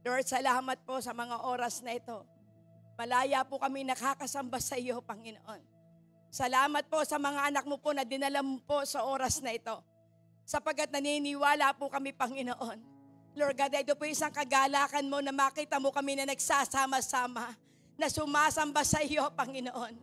Lord, salamat po sa mga oras na ito. Malaya po kami nakakasamba sa iyo, Panginoon. Salamat po sa mga anak mo po na dinala mo po sa oras na ito. Sapagkat naniniwala po kami, Panginoon. Lord God, ito po isang kagalakan mo na makita mo kami na nagsasama-sama, na sumasamba sa iyo, Panginoon.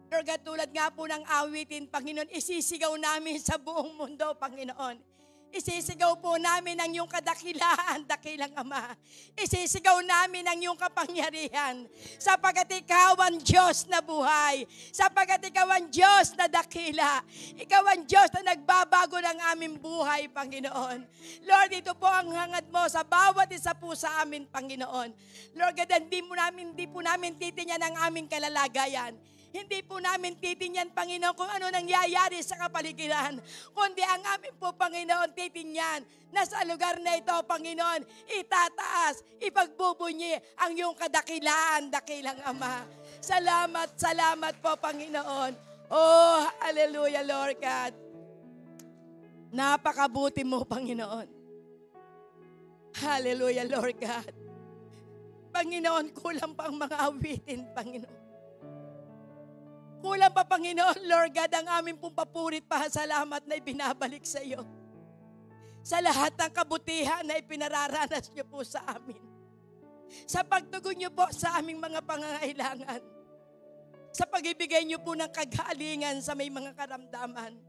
Lord God, tulad nga po ng awitin, Panginoon, isisigaw namin sa buong mundo, Panginoon. Isisigaw po namin ang iyong kadakilaan, dakilang Ama. Isisigaw namin ang iyong kapangyarihan. Sapagkat ikaw ang Diyos na buhay. Sapagkat ikaw ang Diyos na dakila. Ikaw ang Diyos na nagbabago ng aming buhay, Panginoon. Lord, ito po ang hangad mo sa bawat isa po sa amin, Panginoon. Lord, hindi po namin titingnan ang aming kalalagayan. Hindi po namin titingnan, Panginoon, kung ano nangyayari sa kapaligiran. Kundi ang amin po, Panginoon, titingnan na sa lugar na ito, Panginoon, itataas, ipagbubunyi ang iyong kadakilaan, dakilang Ama. Salamat, salamat po, Panginoon. Oh, hallelujah, Lord God. Napakabuti mo, Panginoon. Hallelujah, Lord God. Panginoon, kulang pa ang mga awitin, Panginoon. Kulang pa, Panginoon, Lord God, ang aming pong papurit pasalamat na ibinabalik sa iyo. Sa lahat ng kabutihan na ipinararanas niyo po sa amin. Sa pagtugon niyo po sa aming mga pangangailangan. Sa pag-ibigay niyo po ng kagalingan sa may mga karamdaman.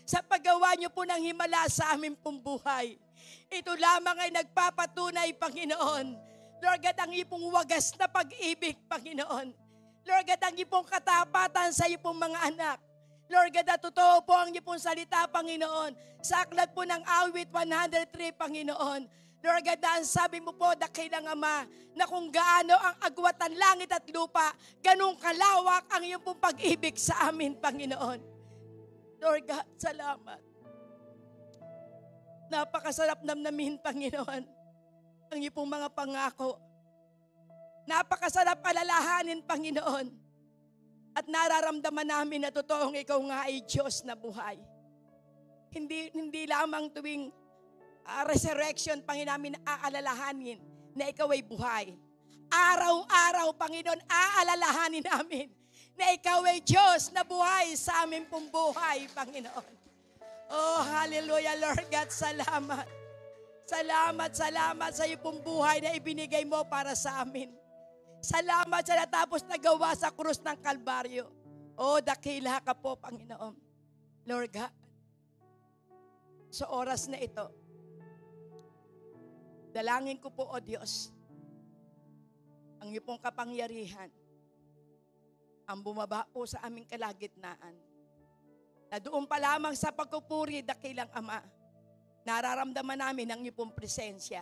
Sa paggawa niyo po ng himala sa aming pong buhay. Ito lamang ay nagpapatunay, Panginoon. Lord God, ang iyong wagas na pag-ibig, Panginoon. Lord God, ang iyong katapatan sa iyong mga anak. Lord God, totoo po ang iyong salita, Panginoon. Sa aklat po ng awit 103, Panginoon. Lord God, ang sabi mo po, dakilang Ama, na kung gaano ang agwat ng langit at lupa, ganun kalawak ang iyong pong pag-ibig sa amin, Panginoon. Lord God, salamat. Napakasarap namnamin, Panginoon, ang iyong mga pangako. Napakasarap alalahanin, Panginoon. At nararamdaman namin na totoong ikaw nga ay Diyos na buhay. Hindi lamang tuwing resurrection, Panginoon, namin aalalahanin na ikaw ay buhay. Araw-araw, Panginoon, aalalahanin namin na ikaw ay Diyos na buhay sa aming pong buhay, Panginoon. Oh, hallelujah, Lord God, salamat. Salamat, salamat sa iyong pong buhay na ibinigay mo para sa amin. Salamat sa natapos na gawa sa krus ng Kalbaryo. O, dakila ka po, Panginoon. Lord God, sa oras na ito, dalangin ko po, O Diyos, ang iyong kapangyarihan, ang bumaba po sa aming kalagitnaan, na doon pa lamang sa pagpupuri, dakilang Ama, nararamdaman namin ang iyong presensya.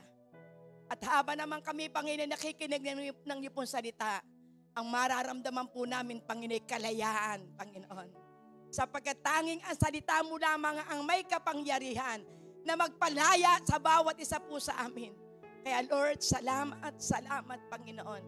At habang naman kami, Panginoon, nakikinig ng iyong salita, ang mararamdaman po namin, Panginoon, kalayaan, Panginoon. Sapagkat tanging ang salita mo lamang ang may kapangyarihan na magpalaya sa bawat isa po sa amin. Kaya Lord, salamat, salamat, Panginoon.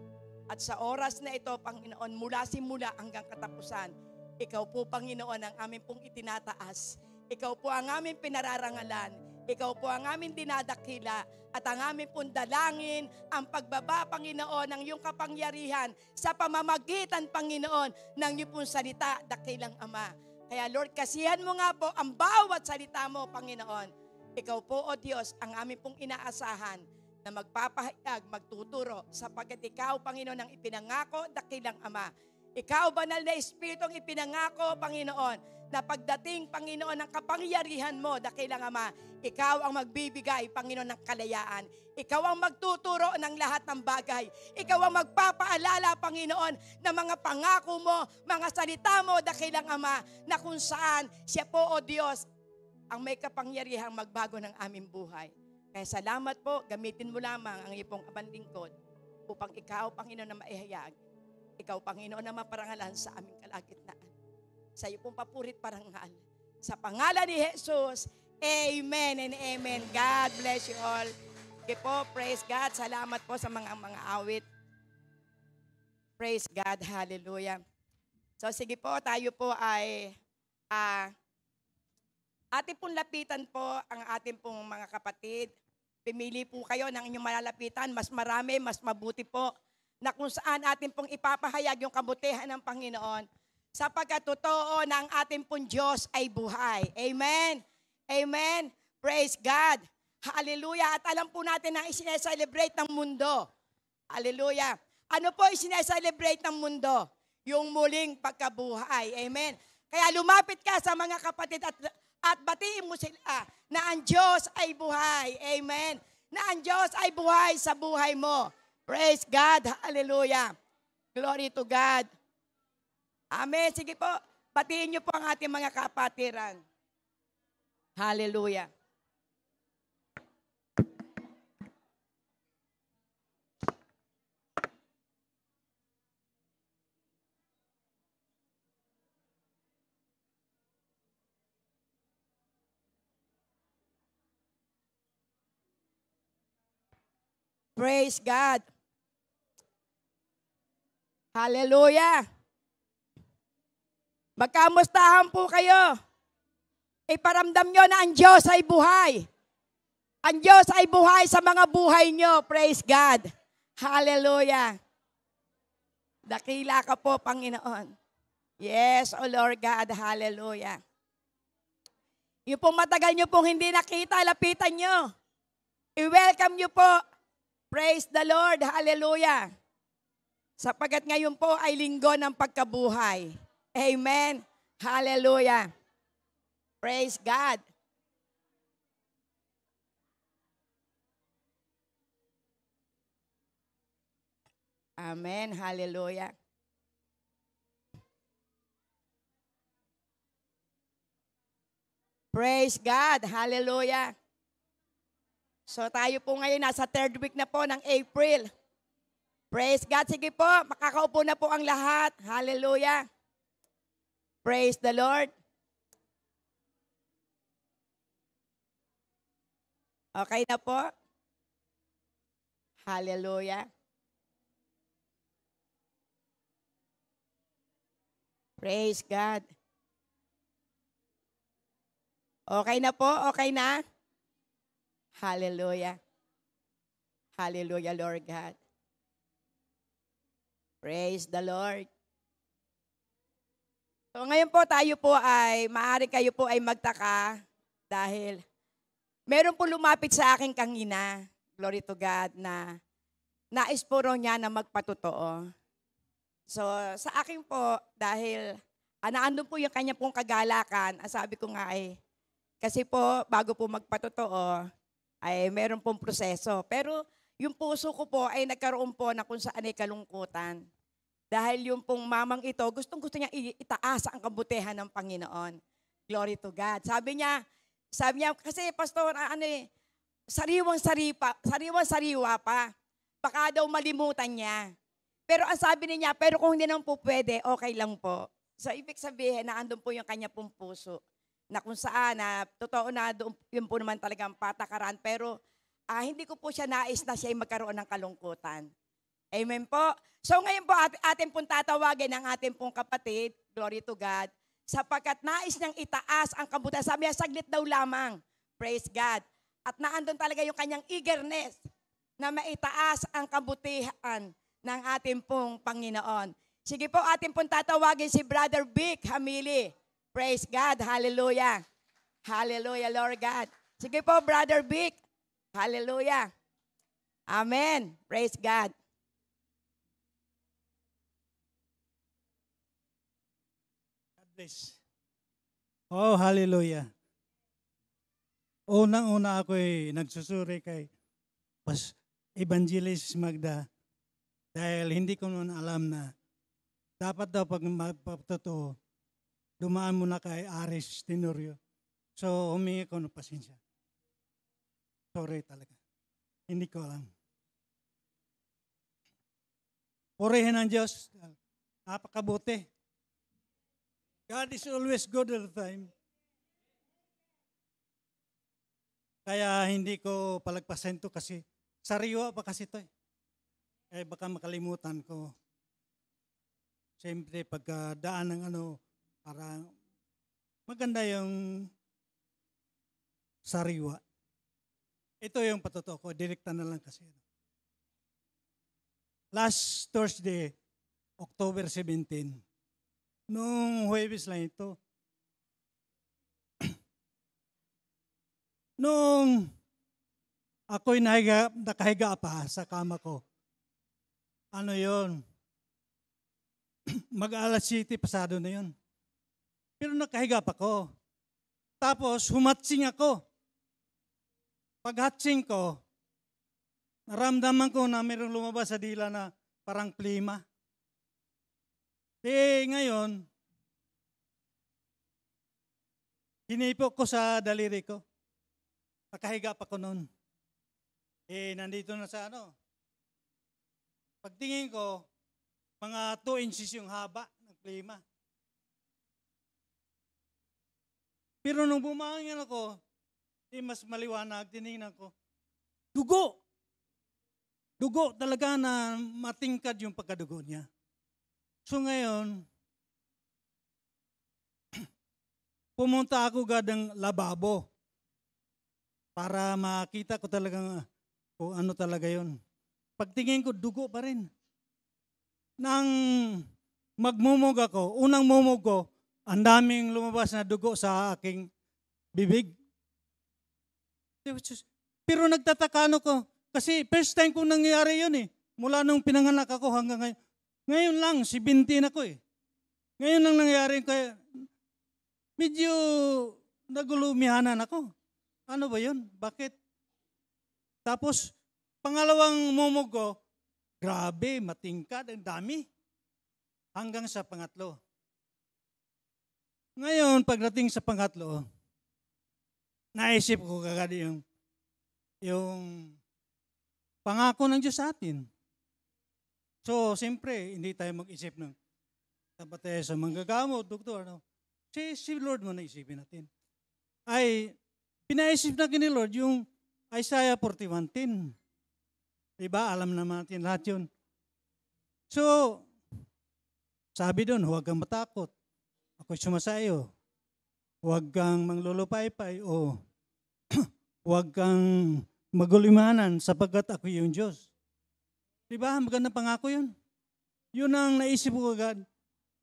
At sa oras na ito, Panginoon, mula simula hanggang katapusan, ikaw po, Panginoon, ang aming pong itinataas. Ikaw po ang aming pinararangalan. Ikaw po ang aming dinadakila at ang aming pong dalangin, ang pagbaba, Panginoon, ng iyong kapangyarihan sa pamamagitan, Panginoon, ng iyong pong salita, dakilang Ama. Kaya Lord, kasihan mo nga po ang bawat salita mo, Panginoon. Ikaw po, O Diyos, ang aming pong inaasahan na magpapahayag, magtuturo, sapagkat ikaw, Panginoon, ang ipinangako, dakilang Ama. Ikaw, banal na Espiritu, ang ipinangako, Panginoon, na pagdating, Panginoon, ng kapangyarihan mo, dakilang Ama, ikaw ang magbibigay, Panginoon, ng kalayaan. Ikaw ang magtuturo ng lahat ng bagay. Ikaw ang magpapaalala, Panginoon, ng mga pangako mo, mga salita mo, dakilang Ama, na kung saan siya po, O Diyos, ang may kapangyarihang magbago ng aming buhay. Kaya salamat po, gamitin mo lamang ang iyong abang lingkod upang ikaw, Panginoon, na maihayag. Ikaw, Panginoon, na maparangalan sa aming kalagitnaan. Sa iyo pong papurit parangal. Sa pangalan ni Jesus, amen and amen. God bless you all. Okay po, praise God. Salamat po sa mga awit. Praise God, hallelujah. So sige po, tayo po ay ating pong lapitan po ang ating pong mga kapatid Pimili po kayo ng inyong malalapitan, mas marami, mas mabuti po, na kung saan atin pong ipapahayag yung kabutihan ng Panginoon, sapagkat totoo na ang ating pong Diyos ay buhay. Amen. Amen. Praise God. Hallelujah. At alam po natin na isineselebrate ng mundo. Hallelujah. Ano po isineselebrate ng mundo? Yung muling pagkabuhay. Amen. Kaya lumapit ka sa mga kapatid at batiin mo sila na ang Diyos ay buhay. Amen. Na ang Diyos ay buhay sa buhay mo. Praise God. Hallelujah. Glory to God. Amen. Sige po, batiin niyo po ang ating mga kapatiran. Hallelujah. Praise God. Hallelujah. Magkamustahan po kayo. Iparamdam nyo na ang Diyos ay buhay. Ang Diyos ay buhay sa mga buhay nyo. Praise God. Hallelujah. Dakila ka po, Panginoon. Yes, O Lord God. Hallelujah. Yung pong matagal nyo pong hindi nakita, lapitan nyo. I-welcome nyo po. Praise the Lord. Hallelujah. Sapagat ngayon po ay linggo ng pagkabuhay. Amen. Hallelujah. Praise God. Amen. Hallelujah. Praise God. Hallelujah. So tayo po ngayon nasa third week na po ng April. Praise God. Sige po, makakaupo na po ang lahat. Hallelujah. Praise the Lord. Okay na po? Hallelujah. Praise God. Okay na po? Okay na? Hallelujah. Hallelujah, Lord God. Praise the Lord. So ngayon po tayo po ay, maaari kayo po ay magtaka dahil meron po lumapit sa akin kanina, glory to God, na nais po raw niya na magpatotoo. So sa akin po, dahil naandun po yung kanya pong kagalakan, ang sabi ko nga ay, kasi po bago po magpatotoo, ay meron pong proseso. Pero yung puso ko po ay nagkaroon po na kung saan ay kalungkutan. Dahil yung pong mamang ito, gustong-gusto niya itaas ang kabutihan ng Panginoon. Glory to God. Sabi niya, kasi pastor, sariwang-sariwa pa. Baka daw malimutan niya. Pero ang sabi niya, pero kung hindi naman po pwede, okay lang po. So ibig sabihin na andun po yung kanya pong puso. Na kung saan, totoo na doon, yun po naman talagang patakaran. Pero hindi ko po siya nais na siya magkaroon ng kalungkutan. Amen po. So ngayon po atin pong tatawagin ang ating pong kapatid, glory to God, sapagkat nais niyang itaas ang kabutihan. Sabi niya, saglit daw lamang. Praise God. At naandun talaga yung kanyang eagerness na maitaas ang kabutihan ng ating pong Panginoon. Sige po, atin pong tatawagin si Brother Vic Hamili. Praise God. Hallelujah. Hallelujah, Lord God. Sige po, Brother Vic. Hallelujah. Amen. Praise God. God bless. Oh, hallelujah. Unang-una ako'y nagsusuri kay Evangelist Magda dahil hindi ko naman alam na dapat daw pag magpapatotoo, dumaan muna kay Aris Tenorio. So, humingi ko ng pasensya. Sorry talaga. Hindi ko alam. Purihin ang Diyos. Napakabuti. God is always good all the time. Kaya hindi ko palagpasin to kasi sariwa pa kasi to. Eh baka makalimutan ko. Siyempre pagkadaan ng para maganda yung sariwa. Ito yung patotoo ko, direkta na lang kasi. Last Thursday, October 17, nung Huwebes lang ito, nung ako'y nakahiga pa sa kama ko, ano yon, mag-alas 7 pasado na yon. Pero nakahiga pa ko. Tapos humatsing ako. Paghatsing ko, naramdaman ko na mayroong lumabas sa dila na parang plima. Ngayon, hinipok ko sa daliri ko. Nakahiga pa ko noon. Nandito na sa pagtingin ko, mga 2 inches yung haba ng plima. Pero nung bumangin ako, mas maliwanag, tinignan ko, dugo! Dugo talaga na matingkad yung pagkadugo niya. So ngayon, pumunta ako gadang lababo para makita ko talagang kung ano talaga yon. Pagtingin ko, dugo pa rin. Nang magmumog ako, unang mumog ko, ang daming lumabas na dugo sa aking bibig. Pero nagtataka ko, kasi first time kong nangyari yun eh. Mula nung pinanganak ako hanggang ngayon. Ngayon lang, 17 ako eh. Ngayon lang nangyari, kaya medyo nagulumihanan ako. Ano ba yun? Bakit? Tapos, pangalawang mumog ko, grabe, matingkad, ang dami. Hanggang sa pangatlo. Ngayon, pagdating sa pangatlo, naisip ko kagad yung pangako ng Diyos sa atin. So, siyempre, hindi tayo mag-isip ng dapat tayo sa manggagamot, doktor. Si Lord mo na isipin natin. Ay, pinaisip na ni Lord yung Isaiah 41:10. Diba? Alam naman natin lahat yun. So, sabi doon, huwag kang matakot. Ako'y sumasayo. Huwag kang manglulupaypay o huwag kang magulimanan sapagkat ako yung Diyos. Diba? Magandang pangako yun. Yun ang naisip ko agad.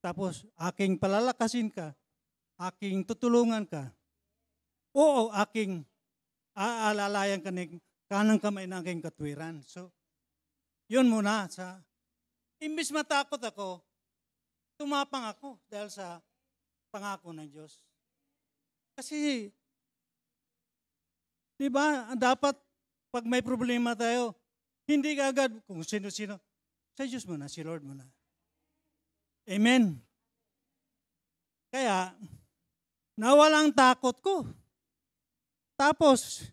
Tapos, aking palalakasin ka, aking tutulungan ka, oo, aking aalalayan ka ng kanang kamay ng aking katwiran. So, yun muna. Imbis matakot ako, tumapang ako dahil sa pangako ng Diyos. Kasi, di ba, dapat pag may problema tayo, hindi ka agad kung sino-sino, sa Diyos mo na, si Lord mo na. Amen. Kaya, nawala ang takot ko. Tapos,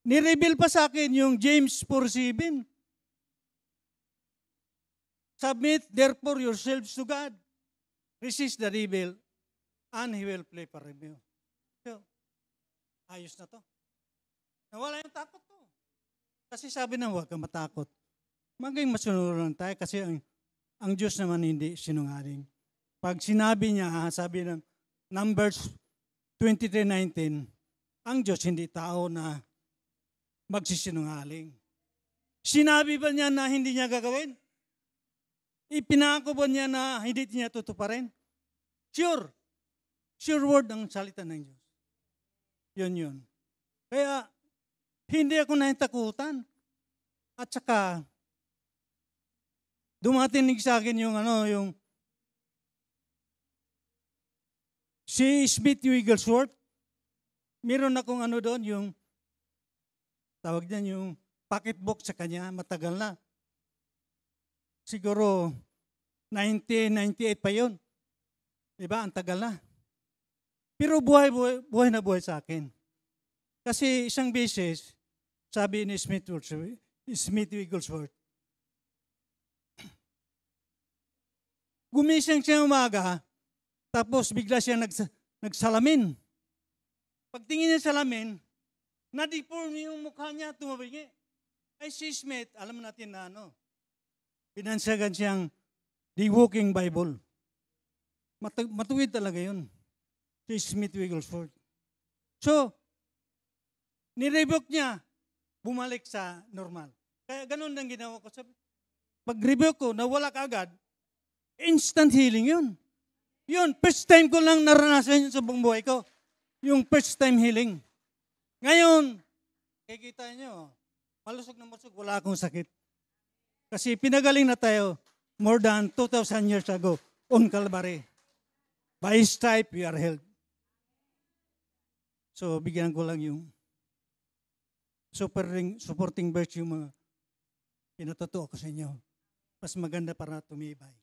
nireveal pa sa akin yung James 4:7. Submit therefore yourselves to God. Resist the devil, and he will flee from you. So, ayos na to. Nawala yung takot ko. Kasi sabi na huwag kang matakot. Maging masunod lang tayo kasi ang Diyos naman hindi sinungaling. Pag sinabi niya, sabi ng Numbers 23:19, ang Diyos hindi tao na magsisinungaling. Sinabi ba niya na hindi niya gagawin? Ipinangako ba niya na hindi niya tutuparin? Sure. Sure word ang salita ng Diyos. Yun. Kaya, hindi ako nahitakutan. At saka, dumatinig sa akin yung si Smith Wigglesworth. Meron akong doon, yung tawag niyan yung pocketbook sa kanya, matagal na. Siguro 1998 pa yun. Diba? Ang tagal na. Pero buhay na buhay sa akin. Kasi isang beses, sabi ni Smith Wigglesworth, gumising siya umaga, tapos bigla siya nagsalamin. Pagtingin niya sa salamin, na-deform yung mukha niya, tumabingi. Ay si Smith, alam natin na binansagan siyang The Walking Bible. Matuwid talaga yun. Si Smith Wigglesworth. So, Nirebuke niya, bumalik sa normal. Kaya ganun ang ginawa ko. Pag-rebuke ko, nawala ka agad, instant healing yun. Yun, first time ko lang naranasan yun sa buong buhay ko. Yung first time healing. Ngayon, kikita nyo, malusog na malusog, wala akong sakit. Kasi pinagaling na tayo more than 2,000 years ago on Calvary. By His stripe, we are healed. So, bigyan ko lang yung supporting verse yung mga pinatutuo ko sa inyo. Mas maganda para tumibay.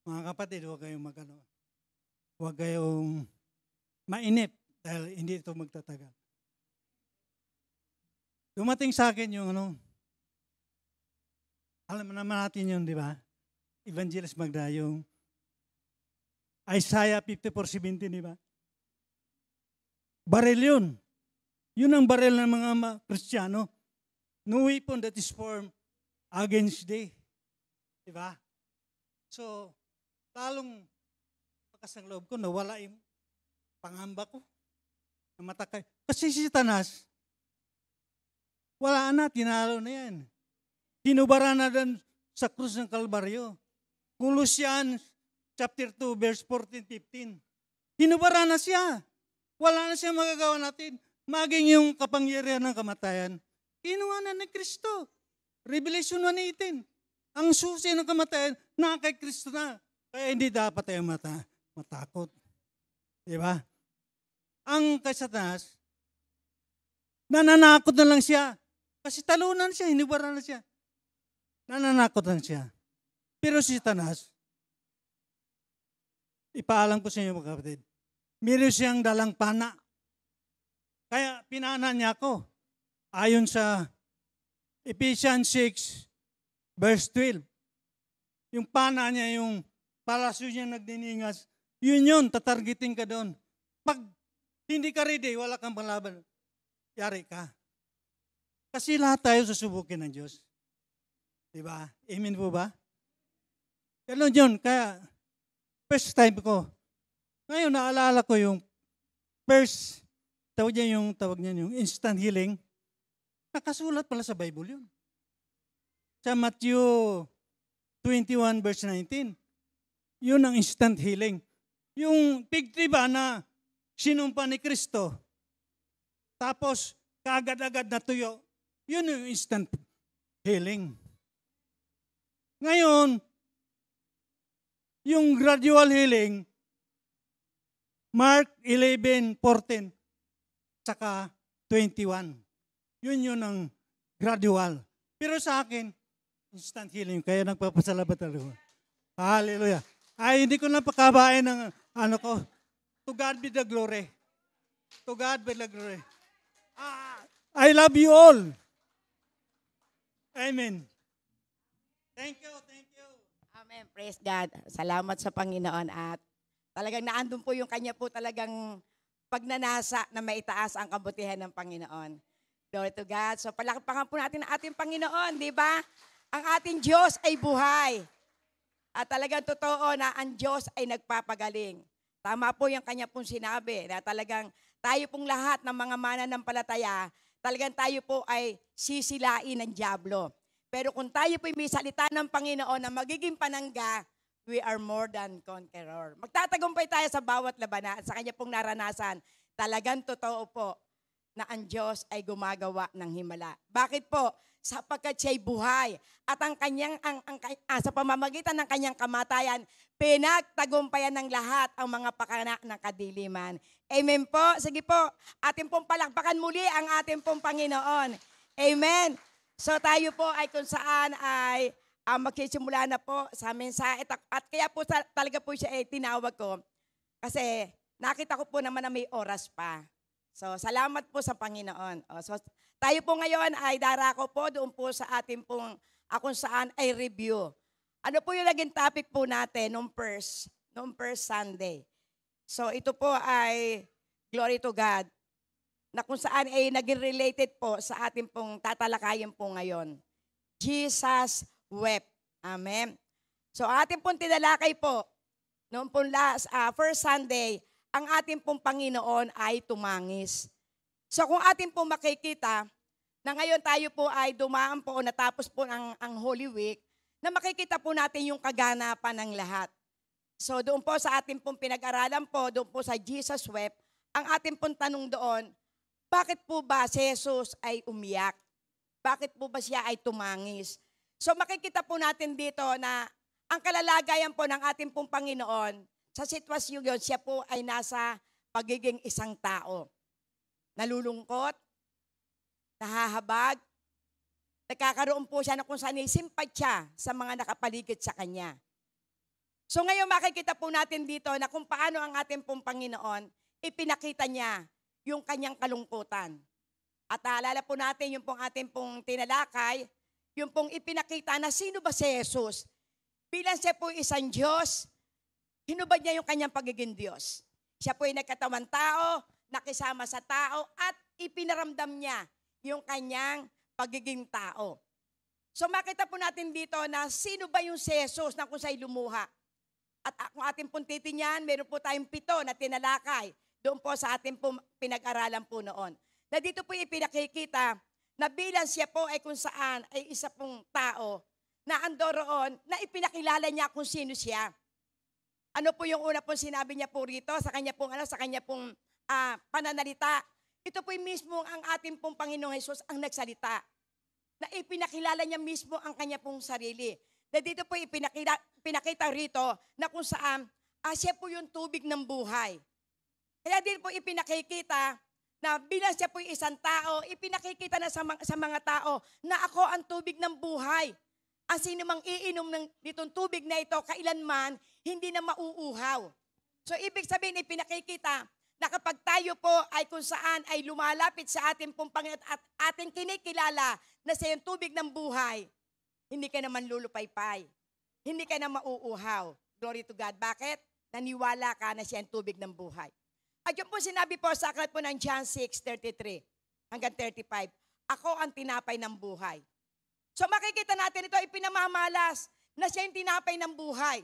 Mga kapatid, huwag kayong mainip dahil hindi ito magtatagal. Dumating sa akin yung alam naman natin yun, di ba? Evangelist Magda, yung Isaiah 54:17, di ba? Baril yun. Yun ang baril ng mga Kristiyano. No weapon that is formed against thee. Di ba? So, talong pakasang loob ko, nawala yung pangamba ko. Namatakay. Kasi si Satanas, wala na, tinalo na yan. Tinubara na din sa krus ng Kalbaryo. Colossians chapter 2, verse 14-15. Tinubara na siya. Wala na siya magagawa natin. Maging yung kapangyarihan ng kamatayan. Kinuha na ni Kristo. Revelation 1:18. Ang susi ng kamatayan, na kay Kristo na. Kaya hindi dapat tayo matakot. Diba? Ang kay Satanas, nananakot na lang siya. Kasi talunan siya, hinibara na siya. Nananakot lang siya. Pero si Satanas, ipaalam ko sa inyo mga kapatid, meron siyang dalang pana. Kaya pinana niya ako. Ayon sa Ephesians 6, verse 12. Yung pana niya, yung palasyo niya nagdiningas, yun, tatargeting ka doon. Pag hindi ka ready, wala kang panglaban, yari ka. Kasi lahat tayo susubukin ng Diyos. Diba? Amen po ba? Ganun yun. Kaya, first time ko. Ngayon, naalala ko yung first, tawag niya yung instant healing. Nakasulat pala sa Bible yun. Sa Matthew 21 verse 19. Yun ang instant healing. Yung fig tree ba na sinumpa ni Kristo, tapos kaagad-agad na tuyo, yun yung instant healing. Ngayon, yung gradual healing, Mark 11:14, saka 21. Yun ang gradual. Pero sa akin, instant healing. Kaya nagpapasalamat ako. Hallelujah. Ay, hindi ko na pakabain ng ko. To God be the glory. To God be the glory. I love you all. Amen. Thank you. Amen. Praise God. Salamat sa Panginoon at talagang naandun po yung kanya po talagang pagnanasa na maitaas ang kabutihan ng Panginoon. Glory to God. So palakpakan po natin ang ating Panginoon, di ba? Ang ating Diyos ay buhay. At talagang totoo na ang Diyos ay nagpapagaling. Tama po yung kanya pong sinabi na talagang tayo pong lahat ng mga mananampalataya, talagang tayo po ay sisilain ng dyablo. Pero kung tayo po may salita ng Panginoon na magiging panangga, we are more than conqueror. Magtatagumpay tayo sa bawat labanan at sa kanya pong naranasan. Talagang totoo po na ang Diyos ay gumagawa ng himala. Bakit po? Sapagkat siya'y buhay at ang kanyang sa pamamagitan ng kanyang kamatayan, pinagtagumpayan ng lahat ang mga pakana ng kadiliman. Amen po. Sige po, ating pong palakpakan muli ang ating pong Panginoon. Amen. So tayo po ay kung saan ay magsisimula na po sa mensahe at kaya po talaga po siya ay tinawag ko kasi nakita ko po naman na may oras pa. So salamat po sa Panginoon. So tayo po ngayon ay darako po doon po sa ating pong kung saan ay review. Ano po yung naging topic po natin nung first Sunday. So ito po ay glory to God na kung saan ay naging related po sa ating pong tatalakayin po ngayon. Jesus wept. Amen. So ating pong tinalakay po noong pong first Sunday, ang ating pong Panginoon ay tumangis. So kung atin po makikita, na ngayon tayo po ay dumaan po o natapos po ang Holy Week, na makikita po natin yung kaganapan ng lahat. So doon po sa ating pong pinag-aralan po, doon po sa Jesus Wept, ang ating pong tanong doon, bakit po ba si Jesus ay umiyak? Bakit po ba siya ay tumangis? So makikita po natin dito na ang kalalagayan po ng ating pong Panginoon, sa sitwasyon yun, siya po ay nasa pagiging isang tao. Nalulungkot, nahahabag, nagkakaroon po siya na kung saan ay simpatya sa mga nakapaligid sa Kanya. So ngayon makikita po natin dito na kung paano ang ating pong Panginoon, ipinakita niya yung Kanyang kalungkutan. At alala po natin yung pong ating pong tinalakay, yung pong ipinakita na sino ba si Jesus? Bilang siya po isang Diyos, hinubad niya yung Kanyang pagiging Diyos. Siya po ay nagkatawang tao, nakisama sa tao, at ipinaramdam niya yung Kanyang pagiging tao. So makita po natin dito na sino ba yung si Jesus na kung sa'y lumuha. At kung ating pong titingnan, meron po tayong 7 na tinalakay doon po sa ating pong pinag-aralan po noon. Na dito po ipinakikita na bilang siya po ay kung saan ay isa pong tao na andoroon na ipinakilala niya kung sino siya. Ano po yung una pong sinabi niya po rito sa kanya pong pananalita? Ito po mismo ang ating pong Panginoong Hesus ang nagsalita. Na ipinakilala niya mismo ang kanya pong sarili. Na dito po pinakita rito na kung saan siya po yung tubig ng buhay. Kaya din po ipinakikita na bilang siya po isang tao, ipinakikita na sa mga tao na ako ang tubig ng buhay. Ang sino mang iinom nitong tubig na ito, kailanman, hindi na mauuhaw. So ibig sabihin, ipinakikita na kapag tayo po ay kung saan ay lumalapit sa ating pong Panginoon at ating kinikilala na siya yung tubig ng buhay, hindi ka naman lulupaypay. Hindi ka na mauuhaw. Glory to God. Bakit? Naniwala ka na siya yung tubig ng buhay. At yun po sinabi po sa aklat po ng John 6:33 hanggang 35, ako ang tinapay ng buhay. So makikita natin ito, ipinamamalas na siya yung tinapay ng buhay.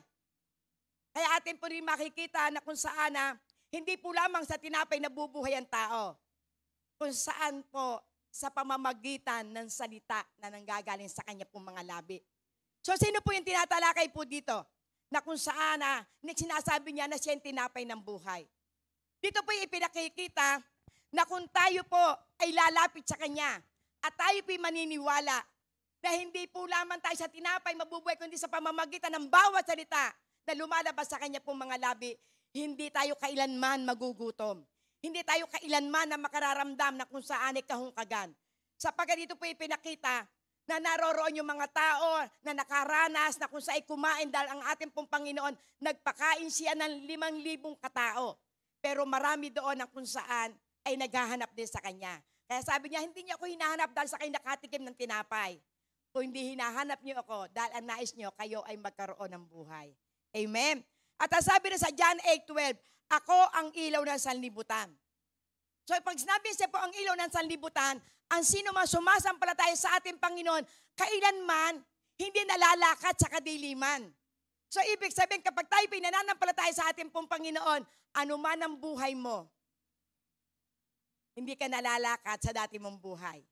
Kaya atin po rin makikita na kung saan na hindi po lamang sa tinapay na bubuhay ang tao, kung saan po sa pamamagitan ng salita na nanggagaling sa kanya pong mga labi. So sino po yung tinatalakay po dito? Na kung saan na sinasabi niya na siya yung tinapay ng buhay. Dito po yung ipinakikita na kung tayo po ay lalapit sa Kanya at tayo po maniniwala na hindi po lamang tayo sa tinapay mabubuhay kundi sa pamamagitan ng bawat salita na lumalabas sa Kanya pong mga labi, hindi tayo kailanman magugutom. Hindi tayo kailanman na makararamdam na kung saan ay kahungkagan. Sapagkat dito po ipinakita na naroroon yung mga tao na nakaranas na kung saan ay kumain dahil ang ating pong Panginoon nagpakain siya ng 5,000 katao. Pero marami doon ang kung saan ay naghahanap din sa Kanya. Kaya sabi niya, hindi niya ako hinahanap dahil sa kayo nakatikim ng tinapay. Kung hindi hinahanap niyo ako dahil ang nais niyo, kayo ay magkaroon ng buhay. Amen? At ang sabi na sa John 8:12, ako ang ilaw ng sanlibutan. So pag sinabi siya po ang ilaw ng sanlibutan, ang sino man sumasampalataya sa ating Panginoon, kailanman hindi nalalakad sa kadiliman. So ibig sabihin kapag tayo pinananampalataya sa ating pong Panginoon, ano man ang buhay mo, hindi ka nalalakad sa dati mong buhay.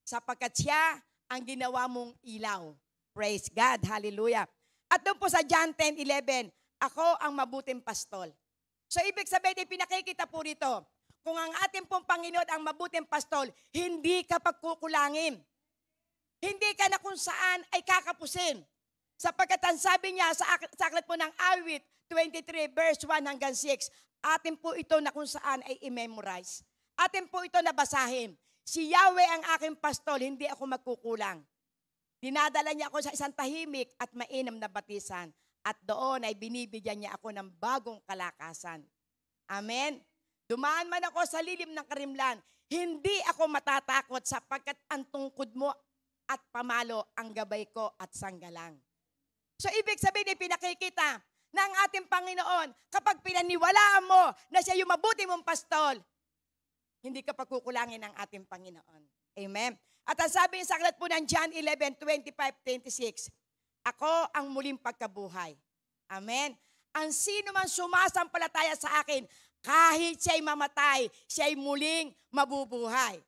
Sapagkat siya ang ginawa mong ilaw. Praise God. Hallelujah. At doon po sa John 10:11, ako ang mabuting pastol. So ibig sabihin, pinakikita po rito, kung ang ating pong Panginoon ang mabuting pastol, hindi ka pagkukulangin. Hindi ka na kung saan ay kakapusin. Sapagkat ang sabi niya sa aklat po ng Awit 23 verse 1 hanggang 6, atin po ito na kung saan ay i-memorize. Atin po ito na basahin. Si Yahweh ang aking pastol, hindi ako magkukulang. Dinadala niya ako sa isang tahimik at mainam na batisan. At doon ay binibigyan niya ako ng bagong kalakasan. Amen? Dumaan man ako sa lilim ng karimlan, hindi ako matatakot sapagkat ang tungkod mo at pamalo ang gabay ko at sanggalang. So ibig sabihin, pinakikita na ang ating Panginoon, kapag pinaniwalaan mo na siya yung mabuti mong pastol, hindi ka pagkukulangin ng ating Panginoon. Amen? At ang sabi niya sa aklat po ng John 11:25-26, ako ang muling pagkabuhay. Amen? Ang sino man sumasampalataya sa akin Kahit siya'y mamatay, siya'y muling mabubuhay.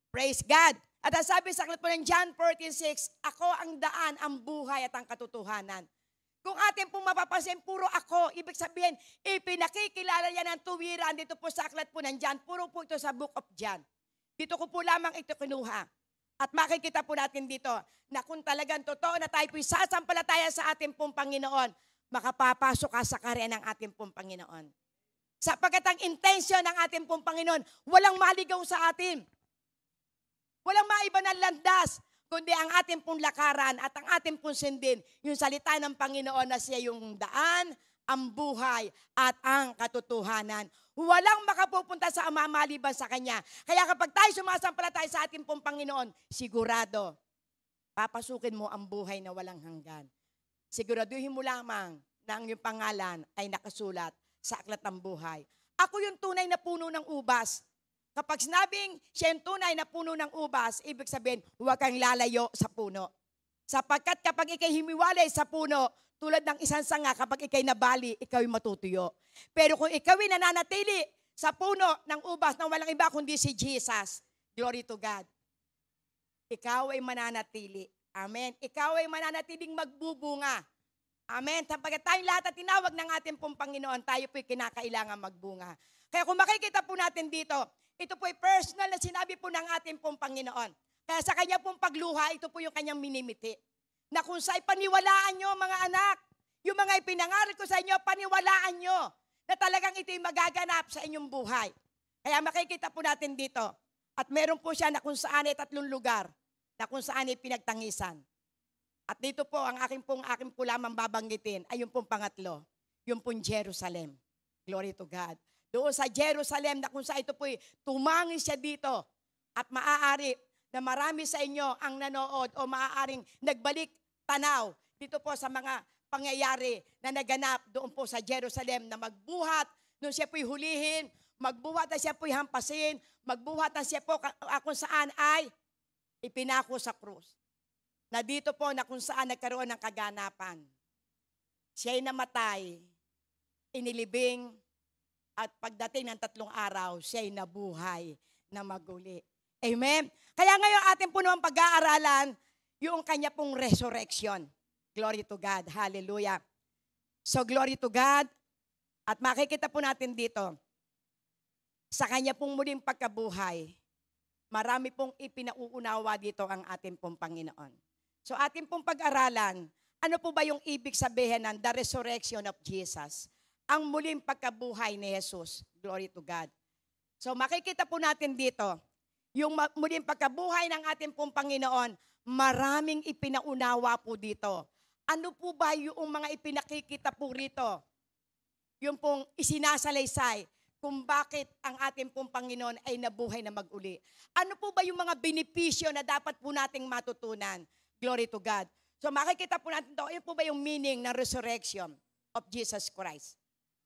Praise God. At ang sabi sa aklat po ng John 14:6, ako ang daan, ang buhay at ang katotohanan. Kung atin pong mapapansin, puro ako, ibig sabihin, ipinakikilala niya ng tuwiran dito po sa aklat po ng John. Puro po ito sa Book of John. Dito ko po lamang ito kinuha. At makikita po natin dito na kung talagang totoo na tayo po'y sasampalataya sa ating pong Panginoon, makapapasok ka sa karya ng ating pong Panginoon. Sapagkat ang intensyon ng ating pong Panginoon, walang maligaw sa atin. Walang maiba ng landas, kundi ang ating pong lakaran at ang ating pong sindin, yung salita ng Panginoon na siya yung daan, ang buhay, at ang katotohanan. Walang makapupunta sa Ama maliban sa Kanya. Kaya kapag tayo sumasampalataya sa ating pong Panginoon, sigurado, papasukin mo ang buhay na walang hanggan. Siguraduhin mo lamang na ang iyong pangalan ay nakasulat sa aklat ng buhay. Ako yung tunay na puno ng ubas. Kapag sinabing siya yung tunay na puno ng ubas, ibig sabihin, huwag kang lalayo sa puno. Sapagkat kapag ikay himiwalay sa puno, tulad ng isang sanga, kapag ikay nabali, ikaw yung matutuyo. Pero kung ikaw ay nananatili sa puno ng ubas na walang iba kundi si Jesus, glory to God, ikaw ay mananatili. Amen. Ikaw ay mananatiling magbubunga. Amen. Sapagkat tayong lahat at tinawag ng ating pong Panginoon, tayo po'y kinakailangan magbunga. Kaya kung makikita po natin dito, ito po'y personal na sinabi po ng ating pong Panginoon. Kaya sa kanya pong pagluha, ito po yung kanyang minimiti. Na kung sa'y paniwalaan nyo, mga anak, yung mga ipinangaral ko sa inyo, paniwalaan nyo na talagang ito'y magaganap sa inyong buhay. Kaya makikita po natin dito. At meron po siya na kung saan ay 3 lugar, na kung saan ay pinagtangisan. At dito po, ang aking po lamang babanggitin ay yung pong pangatlo, yung pong Jerusalem. Glory to God. Doon sa Jerusalem na kung saan ito po'y tumangis siya dito at maaari na marami sa inyo ang nanood o maaaring nagbalik tanaw dito po sa mga pangyayari na naganap doon po sa Jerusalem na magbuhat nung siya po'y hulihin, magbuhat na siya po'y hampasin, magbuhat na siya po kung saan ay ipinako sa krus. Na dito po na kung saan nagkaroon ng kaganapan. Siya'y namatay, inilibing, at pagdating ng 3 araw, siya'y nabuhay na maguli. Amen? Kaya ngayon atin po naman pag-aaralan yung kanya pong resurrection. Glory to God. Hallelujah. So glory to God. At makikita po natin dito, sa kanya pong muling pagkabuhay, marami pong ipinauunawa dito ang ating pong Panginoon. So atin pong pag-aralan, ano po ba yung ibig sabihin ng the resurrection of Jesus? Ang muling pagkabuhay ni Jesus. Glory to God. So makikita po natin dito, yung muling pagkabuhay ng ating pong Panginoon, maraming ipinaunawa po dito. Ano po ba yung mga ipinakikita po rito? Yung pong isinasalaysay kung bakit ang ating pong Panginoon ay nabuhay na mag-uli. Ano po ba yung mga benepisyo na dapat po nating matutunan? Glory to God. So makikita po natin ito, ano po ba yung meaning ng resurrection of Jesus Christ?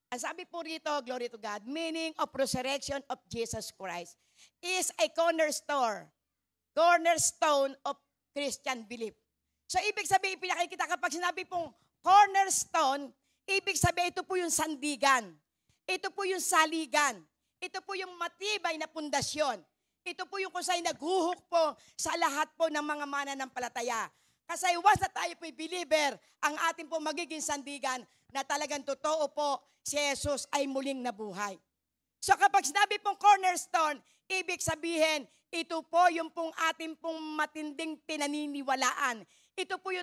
Ang sabi po rito, glory to God, meaning of resurrection of Jesus Christ is a cornerstone of Christian belief. So ibig sabihin, pinakikita kapag sinabi pong cornerstone, ibig sabihin ito po yung sandigan. Ito po yung saligan. Ito po yung matibay na pundasyon. Ito po yung kung saan naghuhuk po sa lahat po ng mga mananampalataya. Kasi once na tayo po'y believer, ang ating po magiging sandigan na talagang totoo po, si Jesus ay muling nabuhay. So kapag sinabi pong cornerstone, ibig sabihin, ito po yung pong ating pong matinding pinaniniwalaan. Ito po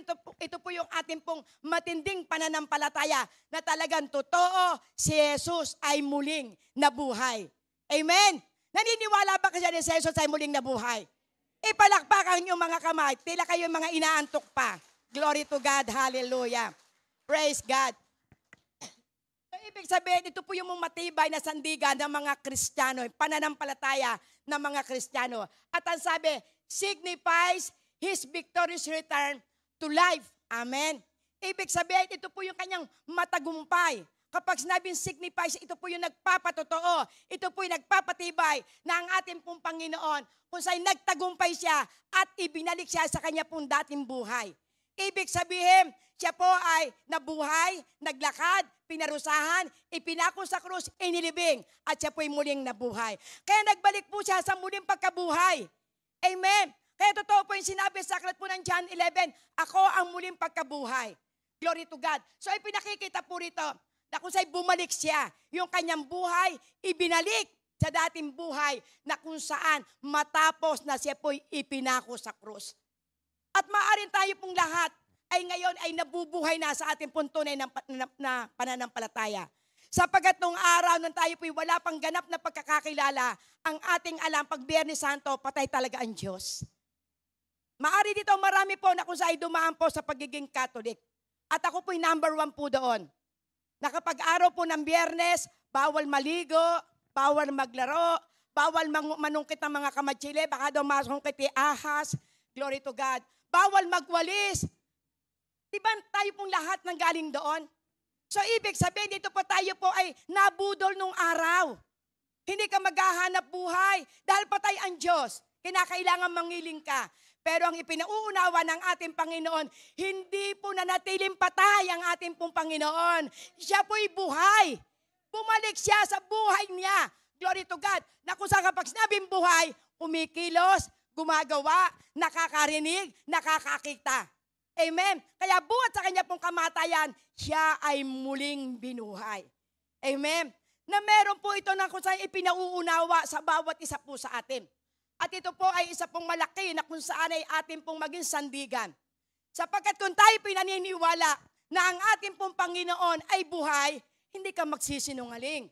yung ating pong matinding pananampalataya na talagang totoo, si Jesus ay muling nabuhay. Amen? Naniniwala ba kasi si Jesus ay muling nabuhay? Ipalakpakan yung mga kamay. Tila kayo mga inaantok pa. Glory to God. Hallelujah. Praise God. So, ibig sabihin, ito po yung matibay na sandigan ng mga Kristiyano, pananampalataya ng mga Kristiyano. At ang sabi, signifies His victorious return to life. Amen. Ibig sabihin, ito po yung kanyang matagumpay. Kapag sinabing signifies, ito po yung nagpapatotoo. Ito po yung nagpapatibay na ang ating pong Panginoon kung saan nagtagumpay siya at ibinalik siya sa kanya pong dating buhay. Ibig sabihin, siya po ay nabuhay, naglakad, pinarusahan, ipinako sa krus, inilibing, at siya po ay muling nabuhay. Kaya nagbalik po siya sa muling pagkabuhay. Amen. Kaya totoo po yung sinabi sa aklat po ng John 11, ako ang muling pagkabuhay. Glory to God. So ipinakikita po rito na kung saan bumalik siya, yung kanyang buhay, ibinalik sa dating buhay na kung saan matapos na siya po'y ipinako sa krus. At maaaring tayo pong lahat ay ngayon ay nabubuhay na sa ating pong tunay na pananampalataya. Sapagkat nung araw nung tayo po'y wala pang ganap na pagkakakilala, ang ating alam pag Biyernes Santo, patay talaga ang Diyos. Maari dito marami po na kung saan ay dumaan po sa pagiging Catholic. At ako po'y number 1 po doon. Na kapag araw po ng Biyernes, bawal maligo, bawal maglaro, bawal manungkit ng mga kamatsili, baka daw masungkit ahas, glory to God. Bawal magwalis. Diba tayo pong lahat nang galing doon? So ibig sabihin, dito po tayo po ay nabudol nung araw. Hindi ka maghahanap buhay dahil patay ang Diyos. Kinakailangan mangiling ka. Pero ang ipinauunawa ng ating Panginoon, hindi po nanatiling patay ang ating pong Panginoon. Siya po'y buhay. Bumalik siya sa buhay niya. Glory to God. Na kung saan kapag sinabing buhay, kumikilos, gumagawa, nakakarinig, nakakakita. Amen. Kaya buhat sa kanya pong kamatayan, siya ay muling binuhay. Amen. Na meron po ito na kung saan ipinauunawa sa bawat isa po sa atin. At ito po ay isa pong malaki na kung saan ay atin pong maging sandigan. Sapagkat kung tayo pinaniniwala na ang ating pong Panginoon ay buhay, hindi ka magsisinungaling.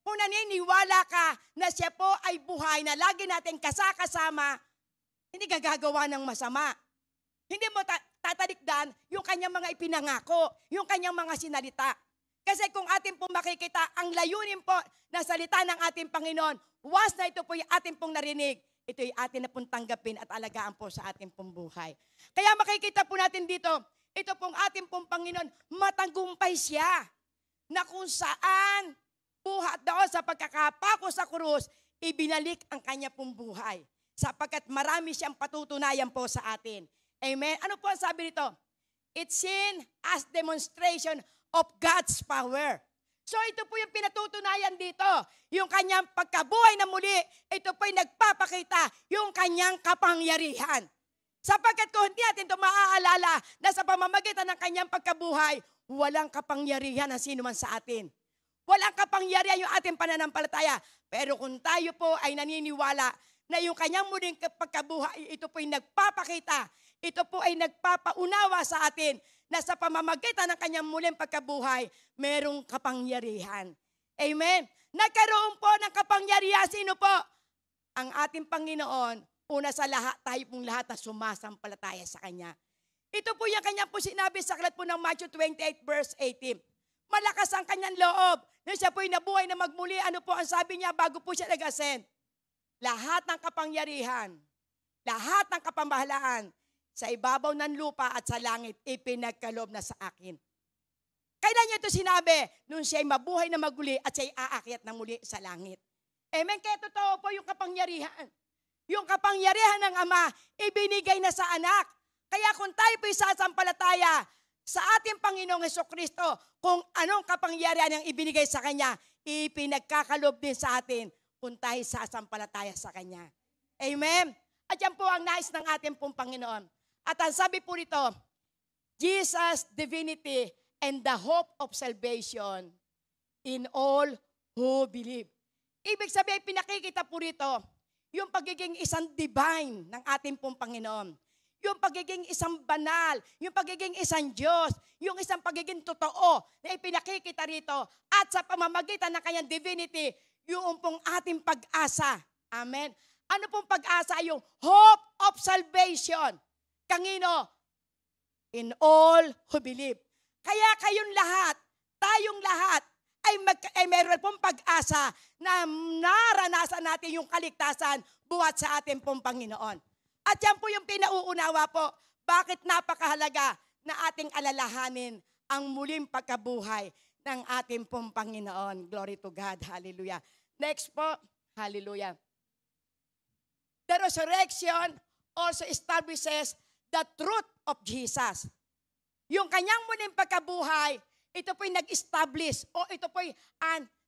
Kung naniniwala ka na siya po ay buhay, na lagi natin kasakasama, hindi ka gagawa ng masama. Hindi mo tatalikdan yung kanyang mga ipinangako, yung kanyang mga sinalita. Kasi kung atin pong makikita, ang layunin po na salita ng ating Panginoon, once na ito po yung ating pong narinig, ito yung atin na pong tanggapin at alagaan po sa ating pong buhay. Kaya makikita po natin dito, ito pong ating pong Panginoon, matagumpay siya na kung saan buhat doon sa pagkakapako sa krus, ibinalik ang kanya pong buhay. Sapagkat marami siyang patutunayan po sa atin. Amen? Ano po ang sabi nito? It's seen as demonstration of God's power. So ito po yung pinatutunayan dito. Yung kanyang pagkabuhay na muli, ito po yung nagpapakita yung kanyang kapangyarihan. Sapagkat kung hindi natin ito maaalala na sa pamamagitan ng kanyang pagkabuhay, walang kapangyarihan ang sino man sa atin. Walang kapangyarihan yung ating pananampalataya. Pero kung tayo po ay naniniwala na yung kanyang muling pagkabuhay, ito po yung nagpapakita, ito po ay nagpapaunawa sa atin na sa pamamagitan ng kanyang muling pagkabuhay, merong kapangyarihan. Amen? Nagkaroon po ng kapangyarihan. Sino po? Ang ating Panginoon. Una sa lahat, tayo pong lahat na sumasampalataya sa Kanya. Ito po yung Kanya po sinabi sa aklat po ng Matthew 28 verse 18. Malakas ang Kanyang loob. Na siya po'y nabuhay na magmuli. Ano po ang sabi niya bago po siya nag-ascend? Lahat ng kapangyarihan, lahat ng kapamahalaan, sa ibabaw ng lupa at sa langit, ipinagkaloob na sa akin. Kailan niya ito sinabi? Nung siya'y mabuhay na maguli at siya'y aakyat na muli sa langit. Amen? Kaya totoo po yung kapangyarihan. Yung kapangyarihan ng Ama, ibinigay na sa anak. Kaya kung tayo po'y sasampalataya sa ating Panginoong Hesukristo, kung anong kapangyarihan ang ibinigay sa Kanya, ipinagkakaloob din sa atin kung tayo sasampalataya sa Kanya. Amen? At yan po ang nais ng ating pong Panginoon. At ang sabi po rito, Jesus' divinity and the hope of salvation in all who believe. Ibig sabihin, pinakikita po rito, yung pagiging isang divine ng ating pong Panginoon. Yung pagiging isang banal, yung pagiging isang Diyos, yung isang pagiging totoo na ipinakikita rito. At sa pamamagitan ng kanyang divinity, yung pong ating pag-asa. Amen. Ano pong pag-asa? Yung hope of salvation. Kangino? In all who believe. Kaya kayong lahat, tayong lahat, ay mayroon pong pag-asa na naranasan natin yung kaligtasan buhat sa ating pong Panginoon. At yan po yung pinauunawa po, bakit napakahalaga na ating alalahanin ang muling pagkabuhay ng ating pong Panginoon. Glory to God. Hallelujah. Next po. Hallelujah. The resurrection also establishes the truth of Jesus. Yung kanyang muling pagkabuhay, ito po'y nag-establish o ito po'y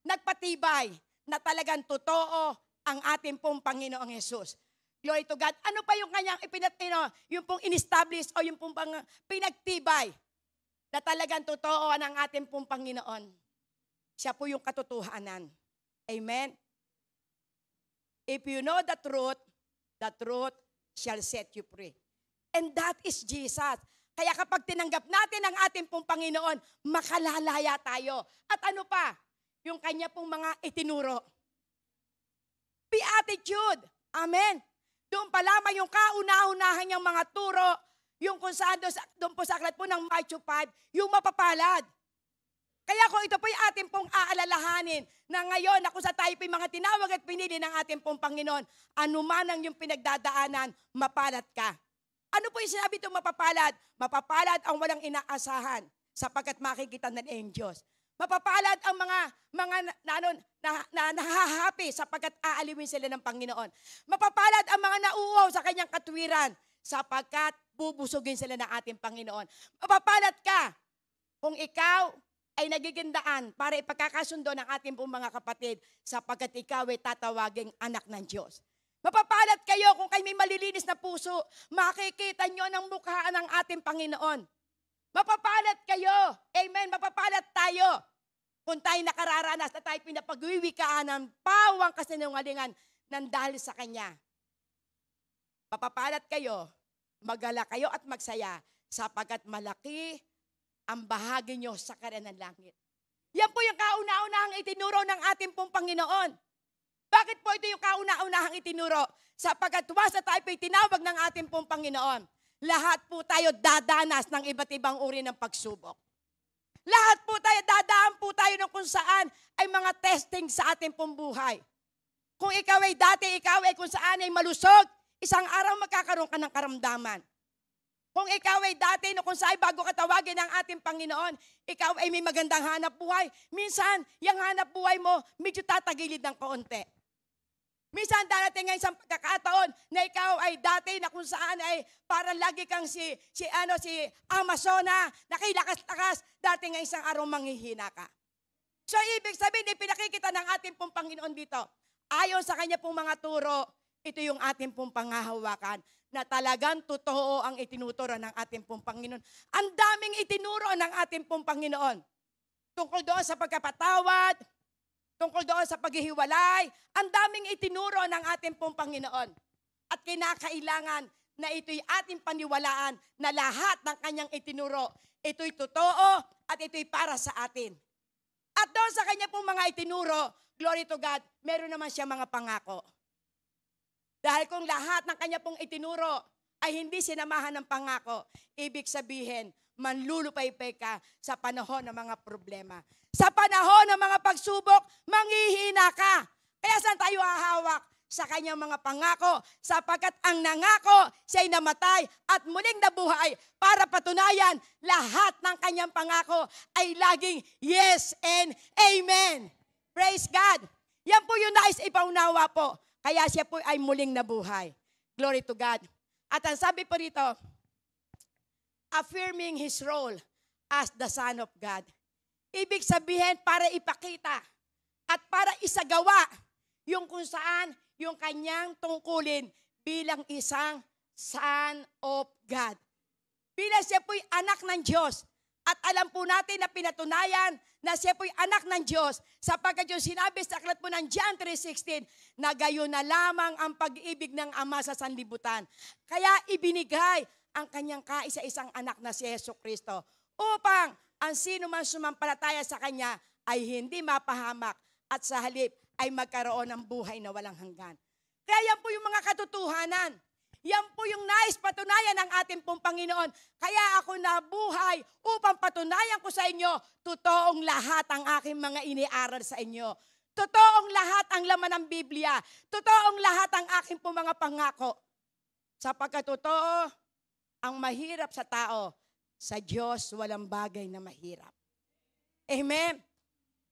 nagpatibay na talagang totoo ang ating pong Panginoong Hesus. Glory to God. Ano pa yung kanyang yung pong in-establish o yung pong pinagtibay na talagang totoo ng ating pong Panginoon? Siya po yung katotohanan. Amen? If you know the truth shall set you free. And that is Jesus. Kaya kapag tinanggap natin ang ating pong Panginoon, makalalaya tayo. At ano pa? Yung kanya pong mga itinuro. Beatitude. Amen. Doon pa lamang yung kauna-unahan niyang mga turo, yung kung saan doon po sa aklat po ng Matthew 5, yung mapapalad. Kaya kung ito po'y ating pong aalalahanin na ngayon na kung sa tayo po'y mga tinawag at pinili ng ating pong Panginoon, anuman ang yung pinagdadaanan, mapalat ka. Ano po yung sinabi itong mapapalad? Mapapalad ang walang inaasahan sapagkat makikita ng Diyos. Mapapalad ang mga nahahappy sapagkat aaliwin sila ng Panginoon. Mapapalad ang mga nauuhaw sa kanyang katwiran sapagkat bubusugin sila ng ating Panginoon. Mapapalad ka kung ikaw ay nagigindaan para ipagkakasundo ng ating pong mga kapatid sapagkat ikaw ay tatawaging anak ng Diyos. Mapapalad kayo kung kayo may malilinis na puso, makikita nyo ng mukha ng ating Panginoon. Mapapalad kayo. Amen. Mapapalad tayo kung tayo nakararanas na tayo pinapagwiwikaan ng pawang kasinungalingan ng dahil sa Kanya. Mapapalad kayo, magala kayo at magsaya sapagkat malaki ang bahagi nyo sa Karyan ng Langit. Yan po yung kauna-unahang itinuro ng ating pong Panginoon. Bakit po ito yung kauna-unahang itinuro? Sapagkat once na tayo po'y tinawag ng ating pong Panginoon, lahat po tayo dadanas ng iba't ibang uri ng pagsubok. Lahat po tayo, dadaan po tayo ng kung saan ay mga testing sa ating pong buhay. Kung ikaw ay dati, ikaw ay kung saan ay malusog, isang araw magkakaroon ka ng karamdaman. Kung ikaw ay dati, no, kung saan bago ka tawagin ng ating Panginoon, ikaw ay may magandang hanap buhay. Minsan, yung hanap buhay mo, medyo tatagilid ng kaunti. Minsan darating ngayon sa pagkakataon na ikaw ay dati na kung saan ay para lagi kang si Amazona, nakilakas-lakas, dati ngayon isang araw manghihina ka. So ibig sabihin, pinakikita ng ating pong Panginoon dito. Ayon sa kanya pong mga turo, ito yung ating pong panghahawakan na talagang totoo ang itinuturo ng ating pong Panginoon. Ang daming itinuro ng ating pong Panginoon. Tungkol doon sa pagkapatawad, tungkol doon sa paghihiwalay, ang daming itinuro ng ating pong Panginoon. At kinakailangan na ito'y ating paniwalaan na lahat ng kanyang itinuro, ito'y totoo at ito'y para sa atin. At doon sa kanya pong mga itinuro, glory to God, meron naman siya mga pangako. Dahil kung lahat ng kanya pong itinuro ay hindi sinamahan ng pangako, ibig sabihin, manlulupaypay ka sa panahon ng mga problema. Sa panahon ng mga pagsubok, manghihina ka. Kaya saan tayo hahawak? Sa kanyang mga pangako, sapagkat ang nangako, siya'y namatay at muling nabuhay para patunayan lahat ng kanyang pangako ay laging yes and amen. Praise God. Yan po yung nais ipaunawa po. Kaya siya po ay muling nabuhay. Glory to God. At ang sabi po rito, affirming His role as the Son of God. Ibig sabihin para ipakita at para isagawa yung kung saan yung kanyang tungkulin bilang isang Son of God. Bilang siya po'y anak ng Diyos. At alam po natin na pinatunayan na siya po'y anak ng Diyos sapagkat yung sinabi sa aklat po ng John 3:16 na gayon na lamang ang pag-ibig ng Ama sa sanlibutan. Kaya ibinigay ang kanyang kaisa-isang anak na si Jesucristo upang ang sino man sumampalataya sa Kanya ay hindi mapahamak at sa halip ay magkaroon ng buhay na walang hanggan. Kaya yan po yung mga katotohanan. Yan po yung nais patunayan ng ating pong Panginoon. Kaya ako nabuhay upang patunayan ko sa inyo, totoong lahat ang aking mga iniaral sa inyo. Totoong lahat ang laman ng Biblia. Totoong lahat ang aking pong mga pangako. Sapagkat totoo, ang mahirap sa tao, sa Diyos walang bagay na mahirap. Amen.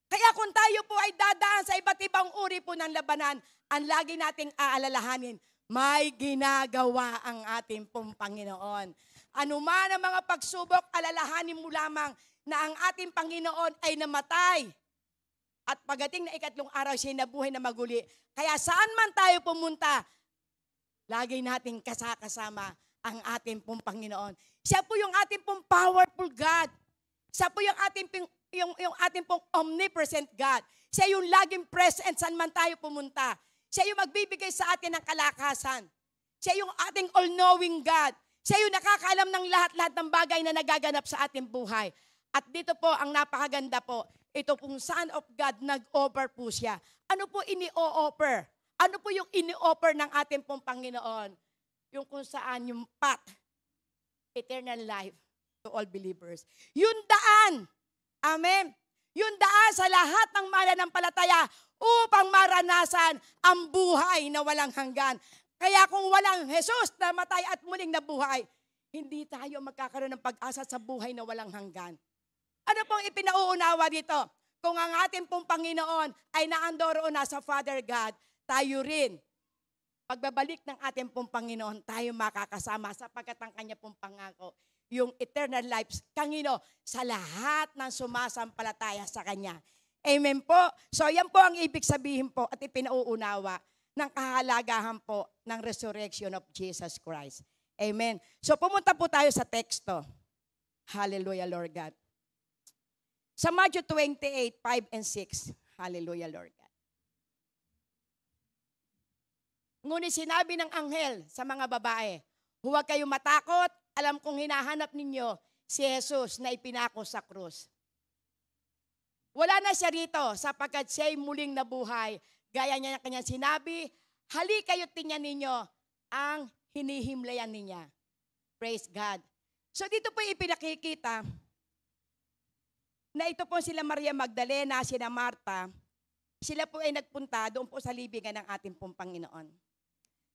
Kaya kung tayo po ay dadaan sa iba't ibang uri po ng labanan, ang lagi nating aalalahanin, may ginagawa ang ating pong Panginoon. Ano man ang mga pagsubok, alalahanin mo lamang na ang ating Panginoon ay namatay. At pagdating na ikatlong araw, siya nabuhay na maguli. Kaya saan man tayo pumunta, lagi nating kasama ang ating pong Panginoon. Siya po yung ating pong powerful God. Siya po yung ating pong omnipresent God. Siya yung laging present saan man tayo pumunta. Siya yung magbibigay sa atin ng kalakasan. Siya yung ating all-knowing God. Siya yung nakakaalam ng lahat-lahat ng bagay na nagaganap sa ating buhay. At dito po, ang napakaganda po, ito pong Son of God, nag-offer po siya. Ano po ini-offer? Ano po yung ini-offer ng ating pong Panginoon? Yung kung saan yung path, eternal life to all believers. Yung daan, amen, yung daan sa lahat ng mananampalataya upang maranasan ang buhay na walang hanggan. Kaya kung walang Jesus na matay at muling nabuhay, hindi tayo magkakaroon ng pag-asa sa buhay na walang hanggan. Ano pong ipinauunawa dito? Kung ang ating pong Panginoon ay naandoroon na sa Father God, tayo rin, pagbabalik ng ating pong Panginoon, tayo makakasama sapagkat ang kanya pong pangako, yung eternal life, Kangino, sa lahat ng sumasampalataya sa Kanya. Amen po. So yan po ang ibig sabihin po at ipinauunawa ng kahalagahan po ng resurrection of Jesus Christ. Amen. So pumunta po tayo sa teksto. Hallelujah, Lord God. Sa Matthew 28, 5 and 6. Hallelujah, Lord God. Ngunit sinabi ng anghel sa mga babae, huwag kayong matakot, alam kong hinahanap ninyo si Jesus na ipinako sa krus. Wala na siya rito sapagkat siya'y muling nabuhay. Gaya niya ng kanyang sinabi, hali kayo tingnan ninyo ang hinihimlayan niya. Praise God. So dito po ipinakikita na ito po sila Maria Magdalena, sila Marta, sila po ay nagpunta doon po sa libingan ng ating pong Panginoon.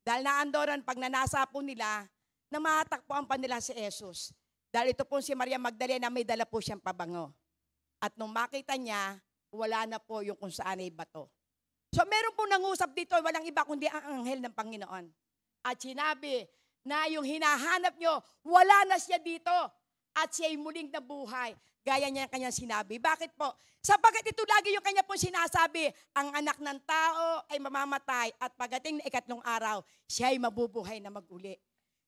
Dahil naandoran, pag nanasa po nila, na matakpuan pa nila si Jesus. Dahil ito po si Maria Magdalena, may dala po siyang pabango. At nung makita niya, wala na po yung kung saan ay bato. So meron po nangusap dito, walang iba kundi ang anghel ng Panginoon. At sinabi na yung hinahanap nyo, wala na siya dito. At siya'y muling nabuhay. Gaya niya ang kanyang sinabi. Bakit po? Sapagkat ito lagi yung kanya po sinasabi, ang anak ng tao ay mamamatay at pagdating na ikatlong araw, siya ay mabubuhay na maguli.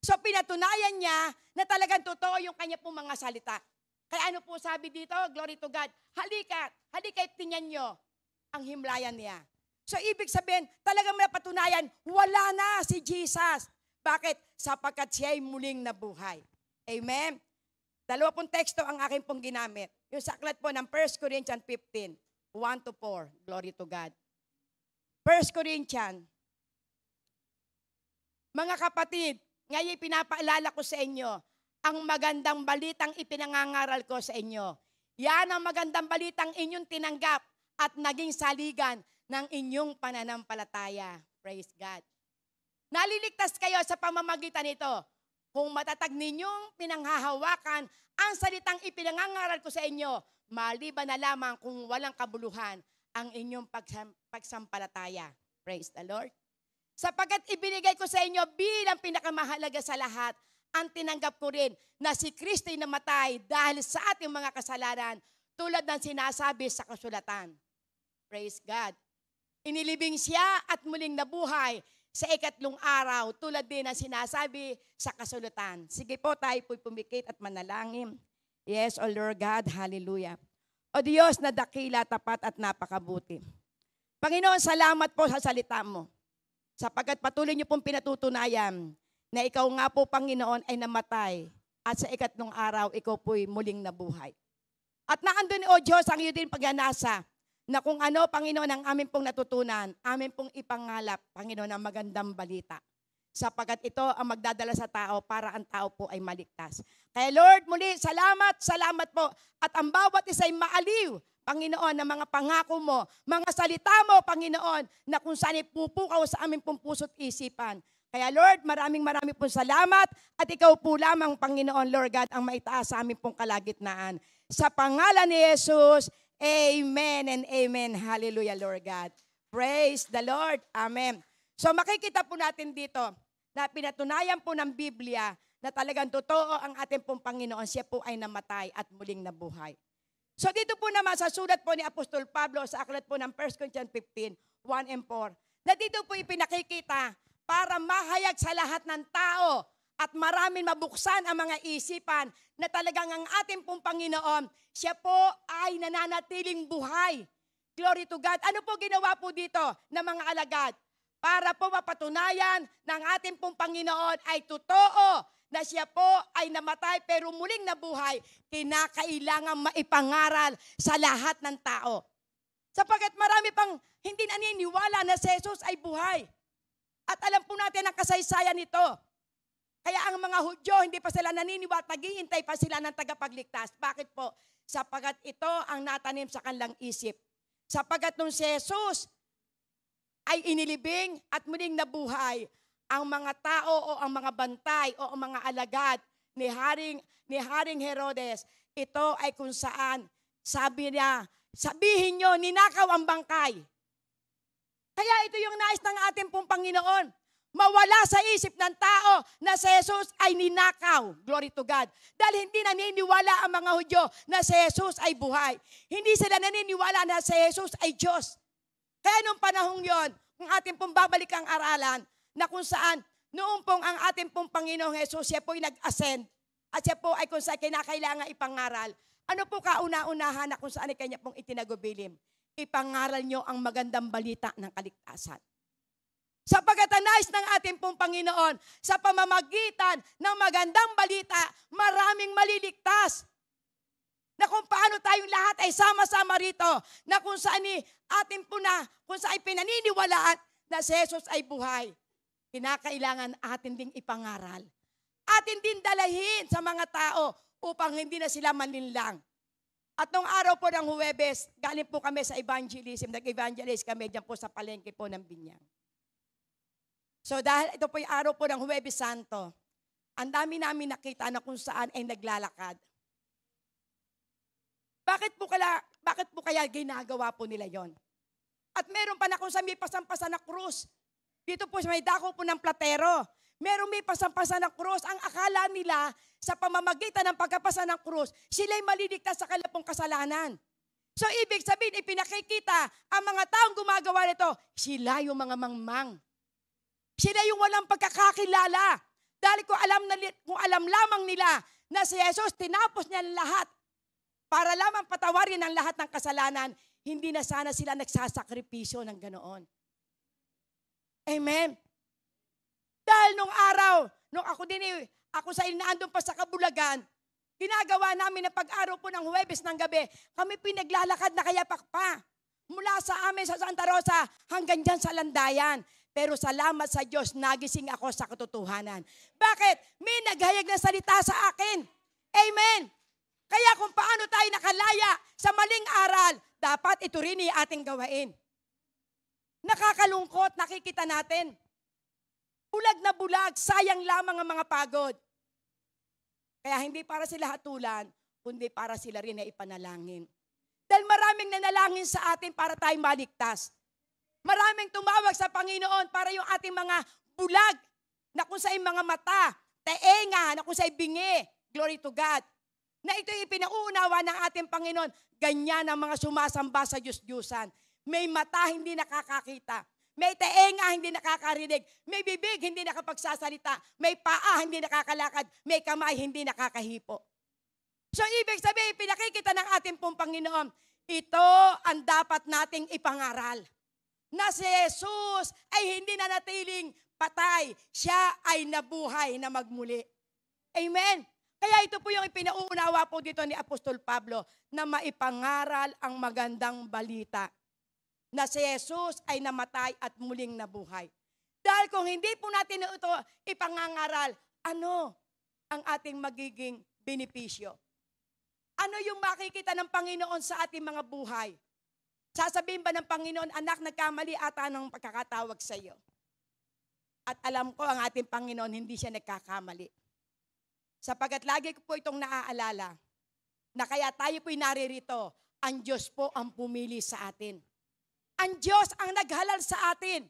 So pinatunayan niya na talagang totoo yung kanya pong mga salita. Kaya ano po sabi dito? Glory to God. Halika tingnan nyo ang himlayan niya. So ibig sabihin, talagang napatunayan, wala na si Jesus. Bakit? Sapagkat siya ay muling nabuhay. Amen? Dalawa pong teksto ang akin pong ginamit. Yung saklat po ng 1 Corinthians 15, 1-4. Glory to God. 1 Corinthians. Mga kapatid, ngayon pinapaalala ko sa inyo, ang magandang balitang ipinangangaral ko sa inyo. Yan ang magandang balitang inyong tinanggap at naging saligan ng inyong pananampalataya. Praise God. Naliligtas kayo sa pamamagitan nito. Kung matatag ninyong pinanghahawakan ang salitang ipinangangaral ko sa inyo, maliban na lamang kung walang kabuluhan ang inyong pagsampalataya. Praise the Lord. Sapagkat ibinigay ko sa inyo bilang pinakamahalaga sa lahat, ang tinanggap ko rin na si Kristo'y namatay dahil sa ating mga kasalanan tulad ng sinasabi sa kasulatan. Praise God. Inilibing siya at muling nabuhay sa ikatlong araw, tulad din ang sinasabi sa kasulatan. Sige po, tayo po'y pumikit at manalangin. Yes, O Lord God, hallelujah. O Diyos na dakila, tapat at napakabuti. Panginoon, salamat po sa salita mo. Sapagkat patuloy niyo pong pinatutunayan na ikaw nga po, Panginoon, ay namatay at sa ikatlong araw, ikaw po'y muling nabuhay. At naandun, O Diyos, ang iyo din pagnanasa na kung ano, Panginoon, ang amin pong natutunan, amin pong ipangalap, Panginoon, ang magandang balita. Sapagkat ito ang magdadala sa tao para ang tao po ay maligtas. Kaya Lord, muli, salamat po. At ang bawat isa ay maaliw, Panginoon, ng mga pangako mo, mga salita mo, Panginoon, na kung saan ipupukaw sa amin pong puso't isipan. Kaya Lord, maraming pong salamat at ikaw po lamang, Panginoon, Lord God, ang maitaas sa amin pong kalagitnaan. Sa pangalan ni Jesus, amen and amen. Hallelujah, Lord God. Praise the Lord. Amen. So makikita po natin dito na pinatunayan po ng Biblia na talagang totoo ang ating pong Panginoon. Siya po ay namatay at muling nabuhay. So dito po naman sa sulat po ni Apostol Pablo sa aklat po ng 1 Corinthians 15, 1 and 4, na dito po ipinakikita para mahayag sa lahat ng tao at maraming mabuksan ang mga isipan na talagang ang ating pong Panginoon, siya po ay nananatiling buhay. Glory to God. Ano po ginawa po dito ng mga alagad? Para po mapatunayan ng ating pong Panginoon ay totoo na siya po ay namatay pero muling nabuhay, kinakailangan maipangaral sa lahat ng tao. Sapagkat marami pang hindi naniniwala na si Jesus ay buhay. At alam po natin ang kasaysayan nito. Kaya ang mga Hudyo, hindi pa sila naniniwala, naghihintay pa sila ng tagapagligtas. Bakit po? Sapagkat ito ang natanim sa kanilang isip. Sapagkat nung si Jesus ay inilibing at muling nabuhay, ang mga tao o ang mga bantay o ang mga alagad ni Haring Herodes, ito ay kung saan sabi niya, sabihin nyo, ninakaw ang bangkay. Kaya ito yung nais ng ating pong Panginoon. Mawala sa isip ng tao na si Jesus ay ninakaw. Glory to God. Dahil hindi naniniwala ang mga Hudyo na si Jesus ay buhay. Hindi sila naniniwala na si Jesus ay Diyos. Kaya nung panahong yon, kung ating pong babalik ang aralan, na kung saan noong pong ang ating pong Panginoong Jesus, siya po ay nag-ascend at siya po ay kung saan kinakailangan ipangaral. Ano po kauna-unahan na kung saan ay kanya pong itinagubilim? Ipangaral nyo ang magandang balita ng kaligtasan. Sapagkat ang nais ng ating pong Panginoon, sa pamamagitan ng magandang balita, maraming maliligtas. Na kung paano tayong lahat ay sama-sama rito, na kung saan ating po na, kung saan ay pinaniniwalaan na si Jesus ay buhay. Kinakailangan atin ding ipangaral. Atin din dalahin sa mga tao upang hindi na sila malinlang. At nung araw po ng Huwebes, galing po kami sa evangelism, nag-evangelize kami dyan po sa palengke po ng Binyang. So dahil ito po yung araw po ng Huwebes Santo, ang dami namin nakita na kung saan ay naglalakad. Bakit po kaya ginagawa po nila yon? At meron pa na kung saan may pasampasa na krus. Dito po may dako po ng platero. Meron may pasampasa ng krus. Ang akala nila sa pamamagitan ng pagkapasa ng krus, sila'y maliligtas sa kanilang kasalanan. So ibig sabihin, ipinakikita ang mga taong gumagawa nito, sila yung mga mangmang. Sila yung walang pagkakakilala. Dahil kung alam lamang nila na si Jesus, tinapos niya lahat para lamang patawarin ang lahat ng kasalanan, hindi na sana sila nagsasakripisyo ng ganoon. Amen. Dahil nung araw, nung ako sa inaandun pa sa Kabulagan, ginagawa namin na pag-araw po ng Huwebes ng gabi, kami pinaglalakad na kayapak pa. Mula sa amin sa Santa Rosa hanggang dyan sa Landayan. Pero salamat sa Diyos, nagising ako sa katotohanan. Bakit? May naghayag na salita sa akin. Amen. Kaya kung paano tayo nakalaya sa maling aral, dapat ito rin ating gawain. Nakakalungkot, nakikita natin. Bulag na bulag, sayang lamang ang mga pagod. Kaya hindi para sila hatulan, kundi para sila rin na ipanalangin. Dahil maraming nanalangin sa atin para tayo maligtas. Maraming tumawag sa Panginoon para yung ating mga bulag, na kung sa'y mga mata, taenga, na kung sa'y bingi, glory to God. Na ito'y ipinauunawa ng ating Panginoon, ganyan ang mga sumasamba sa Diyos-Diyusan. May mata, hindi nakakakita. May taenga, hindi nakakarinig. May bibig, hindi nakapagsasalita. May paa, hindi nakakalakad. May kamay, hindi nakakahipo. So, ibig sabihin, pinakikita ng ating pong Panginoon, ito ang dapat nating ipangaral. Na si Jesus ay hindi na natiling patay. Siya ay nabuhay na magmuli. Amen. Kaya ito po yung ipinauunawa po dito ni Apostol Pablo, na maipangaral ang magandang balita. Na si Jesus ay namatay at muling nabuhay. Dahil kung hindi po natin ito ipangangaral, ano ang ating magiging benepisyo? Ano yung makikita ng Panginoon sa ating mga buhay? Sasabihin ba ng Panginoon, anak, nagkamali ata ng pagkakatawag sa iyo? At alam ko, ang ating Panginoon, hindi siya nagkakamali. Sapagkat lagi ko po itong naaalala, na kaya tayo po'y naririto, ang Diyos po ang pumili sa atin. Ang Diyos ang naghalal sa atin.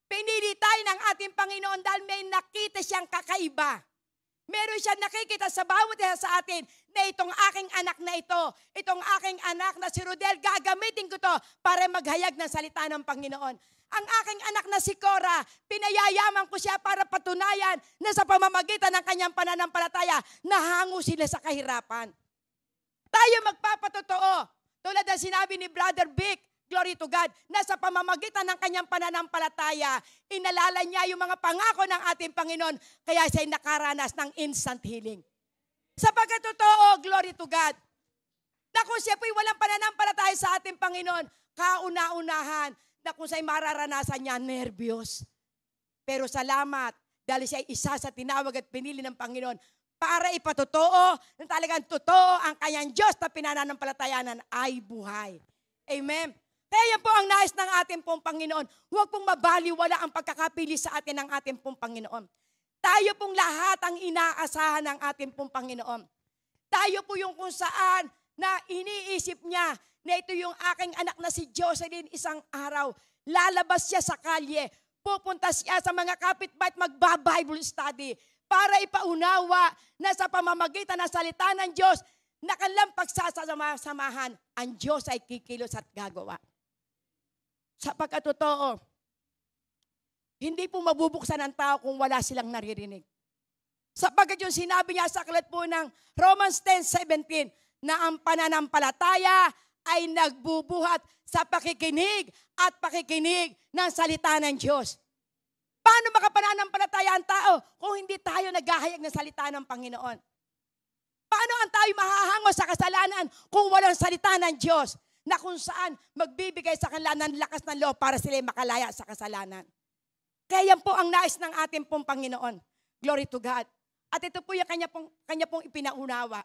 Pinili tayo ng ating Panginoon dahil may nakita siyang kakaiba. Meron siyang nakikita sa bawat isa sa atin na itong aking anak na ito, itong aking anak na si Rodel, gagamitin ko to para maghayag ng salita ng Panginoon. Ang aking anak na si Cora, pinayayaman ko siya para patunayan na sa pamamagitan ng kanyang pananampalataya, nahango sila sa kahirapan. Tayo magpapatotoo. Tulad ng sinabi ni Brother Vic, glory to God, na sa pamamagitan ng kanyang pananampalataya, inalala niya yung mga pangako ng ating Panginoon, kaya siya'y nakaranas ng instant healing. Sapagkat totoo, glory to God, na kung siya po'y walang pananampalataya sa ating Panginoon, kauna-unahan, na kung siya'y mararanasan niya, nervyos. Pero salamat, dahil siya'y isa sa tinawag at pinili ng Panginoon, para ipatotoo, na talagang totoo ang kanyang Diyos na pinananampalatayanan ay buhay. Amen. Kaya yan po ang nais ng ating pong Panginoon. Huwag pong mabaliwala ang pagkakapili sa atin ng ating pong Panginoon. Tayo pong lahat ang inaasahan ng ating pong Panginoon. Tayo po yung kung saan na iniisip niya na ito yung aking anak na si Jocelyn, isang araw. Lalabas siya sa kalye. Pupunta siya sa mga kapitbahay at magba-Bible study para ipaunawa na sa pamamagitan ng salita ng Diyos na kanilang pagsasamahan, ang Diyos ay kikilos at gagawa. Sapagkat totoo, hindi po mabubuksan ang tao kung wala silang naririnig. Sapagkat yung sinabi niya sa aklat po ng Romans 10:17, na ang pananampalataya ay nagbubuhat sa pakikinig at pakikinig ng salita ng Diyos. Paano makapananampalataya ang tao kung hindi tayo naghahayag ng salita ng Panginoon? Paano ang tayo mahahango sa kasalanan kung walang salita ng Diyos na kung saan magbibigay sa kanila ng lakas ng loob para sila makalaya sa kasalanan? Kaya yan po ang nais ng ating pong Panginoon. Glory to God. At ito po yung kanya pong ipinaunawa.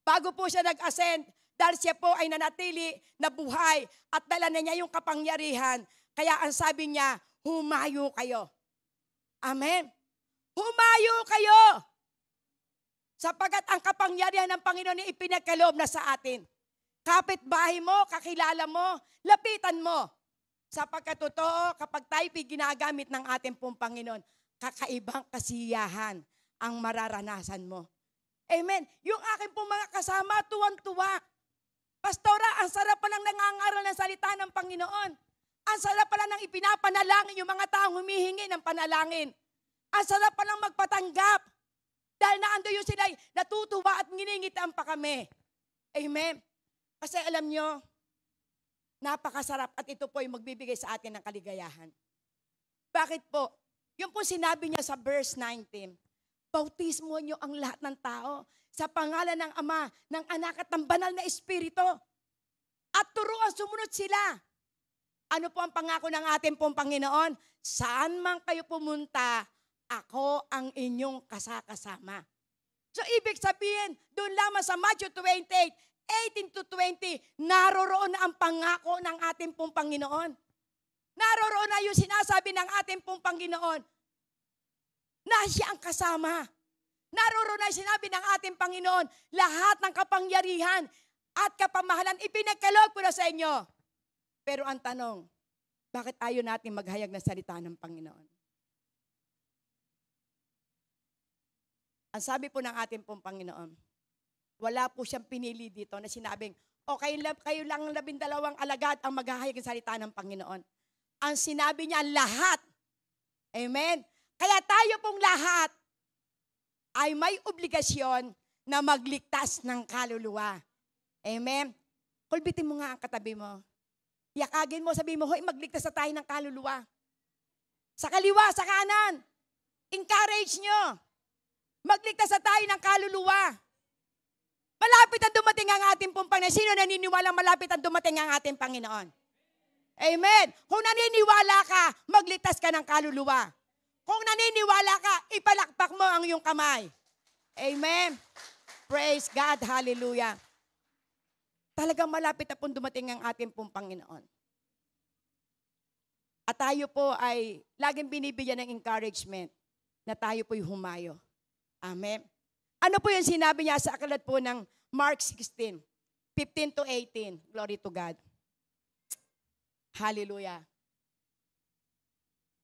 Bago po siya nag-ascend, dahil siya po ay nanatili na buhay at dala na niya yung kapangyarihan. Kaya ang sabi niya, humayo kayo. Amen. Humayo kayo. Sapagkat ang kapangyarihan ng Panginoon ay ipinagkaloob na sa atin. Kapitbahay mo, kakilala mo, lapitan mo. Sapagkat totoo, kapag tayo ginagamit ng ating pong Panginoon, kakaibang kasiyahan ang mararanasan mo. Amen. Yung aking pong mga kasama, tuwang-tuwa. Pastora, ang sarap palang nangangaral ng salita ng Panginoon. Ang sarap palang nang ipinapanalangin yung mga taong humihingi ng panalangin. Ang sarap palang magpatanggap. Dahil naando yung sila, natutuwa at nginingitan pa kami. Amen. Kasi alam nyo, napakasarap at ito po yung magbibigay sa atin ng kaligayahan. Bakit po? Yung po sinabi niya sa verse 19, bautismo niyo ang lahat ng tao sa pangalan ng Ama, ng Anak at ng Banal na Espiritu. At turuan sumunod sila. Ano po ang pangako ng ating pong Panginoon? Saan man kayo pumunta, ako ang inyong kasakasama. So ibig sabihin, doon lamang sa Matthew 28:18-20, naroroon na ang pangako ng ating pong Panginoon. Naroroon na yung sinasabi ng ating pong Panginoon na siya ang kasama. Naroroon na sinabi ng ating Panginoon, lahat ng kapangyarihan at kapamahalan ipinagkaloob ko na sa inyo. Pero ang tanong, bakit ayaw natin maghayag ng salita ng Panginoon? Ang sabi po ng ating pong Panginoon, wala po siyang pinili dito na sinabing, kayo lang 12 alagad ang maghahayag ng salita ng Panginoon. Ang sinabi niya, lahat. Amen? Kaya tayo pong lahat ay may obligasyon na magligtas ng kaluluwa. Amen? Kulbitin mo nga ang katabi mo. Yakagin mo, sabihin mo, hoy, magligtas na tayo ng kaluluwa. Sa kaliwa, sa kanan. Encourage nyo. Magligtas na tayo ng kaluluwa. Malapit ang dumating ang ating pong Panginoon. Sino naniniwala malapit ang dumating ang ating Panginoon? Amen. Kung naniniwala ka, magligtas ka ng kaluluwa. Kung naniniwala ka, ipalakpak mo ang iyong kamay. Amen. Praise God. Hallelujah. Talagang malapit na pong dumating ang ating pong Panginoon. At tayo po ay laging binibigyan ng encouragement na tayo po'y humayo. Amen. Ano po yung sinabi niya sa aklat po ng Mark 16:15-18? Glory to God. Hallelujah.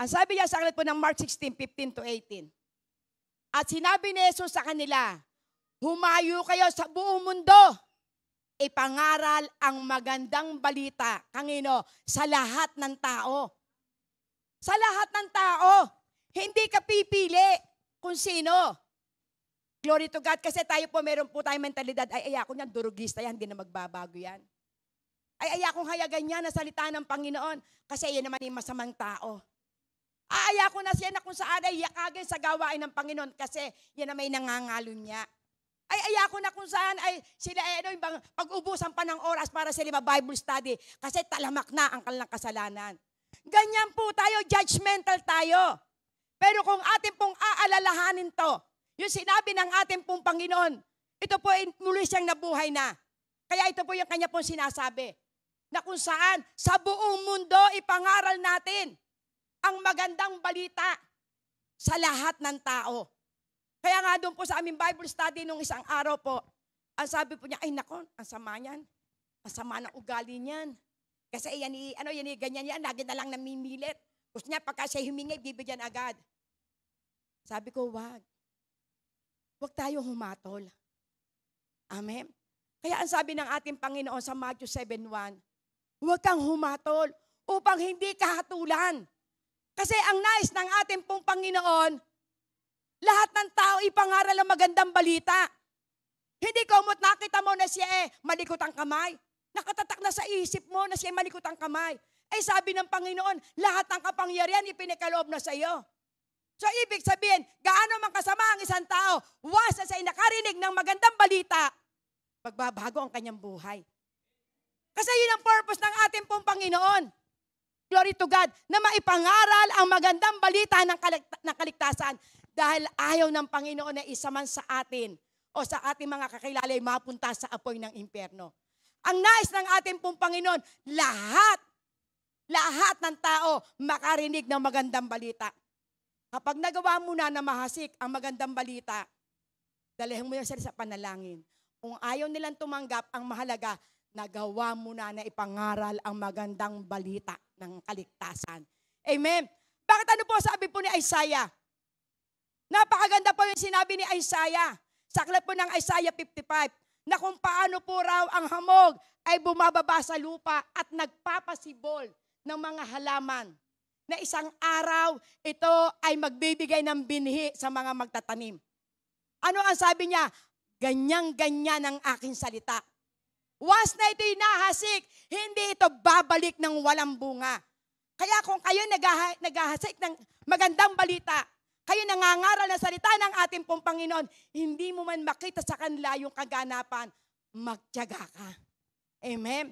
Ang sabi niya sa aklat po ng Mark 16:15-18. At sinabi ni Jesus sa kanila, humayo kayo sa buong mundo. Ipangaral ang magandang balita. Kangino? Sa lahat ng tao. Sa lahat ng tao. Hindi ka pipili kung sino. Glory to God. Kasi tayo po, meron po tayong mentalidad, ay ayakong yan, durugista yan, hindi na magbabago yan. Ay ayakong hayagan yan na salita ng Panginoon. Kasi yan naman yung masamang tao. Ayako na siya na kung saan ay yakagin sa gawain ng Panginoon kasi yan na may nangangalo niya. Ay ayako na kung saan ay sila yung pag-ubusan pa ng oras para sila ma-Bible study kasi talamak na ang kanilang kasalanan. Ganyan po tayo, judgmental tayo. Pero kung atin pong aalalahanin to, yung sinabi ng ating pong Panginoon, ito po ay muli siyang nabuhay na. Kaya ito po yung kanya pong sinasabi, na kung saan sa buong mundo ipangaral natin ang magandang balita sa lahat ng tao. Kaya nga doon po sa aming Bible study nung isang araw po, ang sabi po niya, ay nako, ang sama niyan. Ang sama ng ugali niyan. Kasi yan, ganyan yan, lagi na lang namimilit. Gusto niya, pagka siya humingi, bibigyan agad. Sabi ko, wag. Huwag tayo humatol. Amen. Kaya ang sabi ng ating Panginoon sa Matthew 7:1, huwag kang humatol upang hindi ka hatulan. Kasi ang nais ng ating pong Panginoon, lahat ng tao ipangaral ang magandang balita. Hindi ko nakita mo na siya malikot ang kamay. Nakatatak na sa isip mo na siya malikot ang kamay. Sabi ng Panginoon, lahat ng kapangyarihan ipinikaloob na sa iyo. So ibig sabihin, gaano man kasama ang isang tao, once na siya nakarinig ng magandang balita, magbabago ang kanyang buhay. Kasi yun ang purpose ng ating pong Panginoon. Glory to God, na maipangaral ang magandang balita ng kaligtasan dahil ayaw ng Panginoon na isa man sa atin o sa ating mga kakilala ay mapunta sa apoy ng impyerno. Ang nais ng ating pong Panginoon, lahat ng tao makarinig ng magandang balita. Kapag nagawa mo na mahasik ang magandang balita, dalhin mo yan sila sa panalangin. Kung ayaw nilang tumanggap, ang mahalaga, nagawa mo na ipangaral ang magandang balita ng kaligtasan. Amen. Bakit ano po sabi po ni Isaiah? Napakaganda po yung sinabi ni Isaiah. Sa aklat po ng Isaiah 55, na kung paano po raw ang hamog ay bumababa sa lupa at nagpapasibol ng mga halaman. Na isang araw, ito ay magbibigay ng binhi sa mga magtatanim. Ano ang sabi niya? Ganyan-ganyan ang aking salita. Once na ito'y nahasik, hindi ito babalik ng walang bunga. Kaya kung kayo naghahasik ng magandang balita, kayo nangangaral na salita ng ating pong Panginoon, hindi mo man makita sa kanila yung kaganapan, magtiyaga ka. Amen?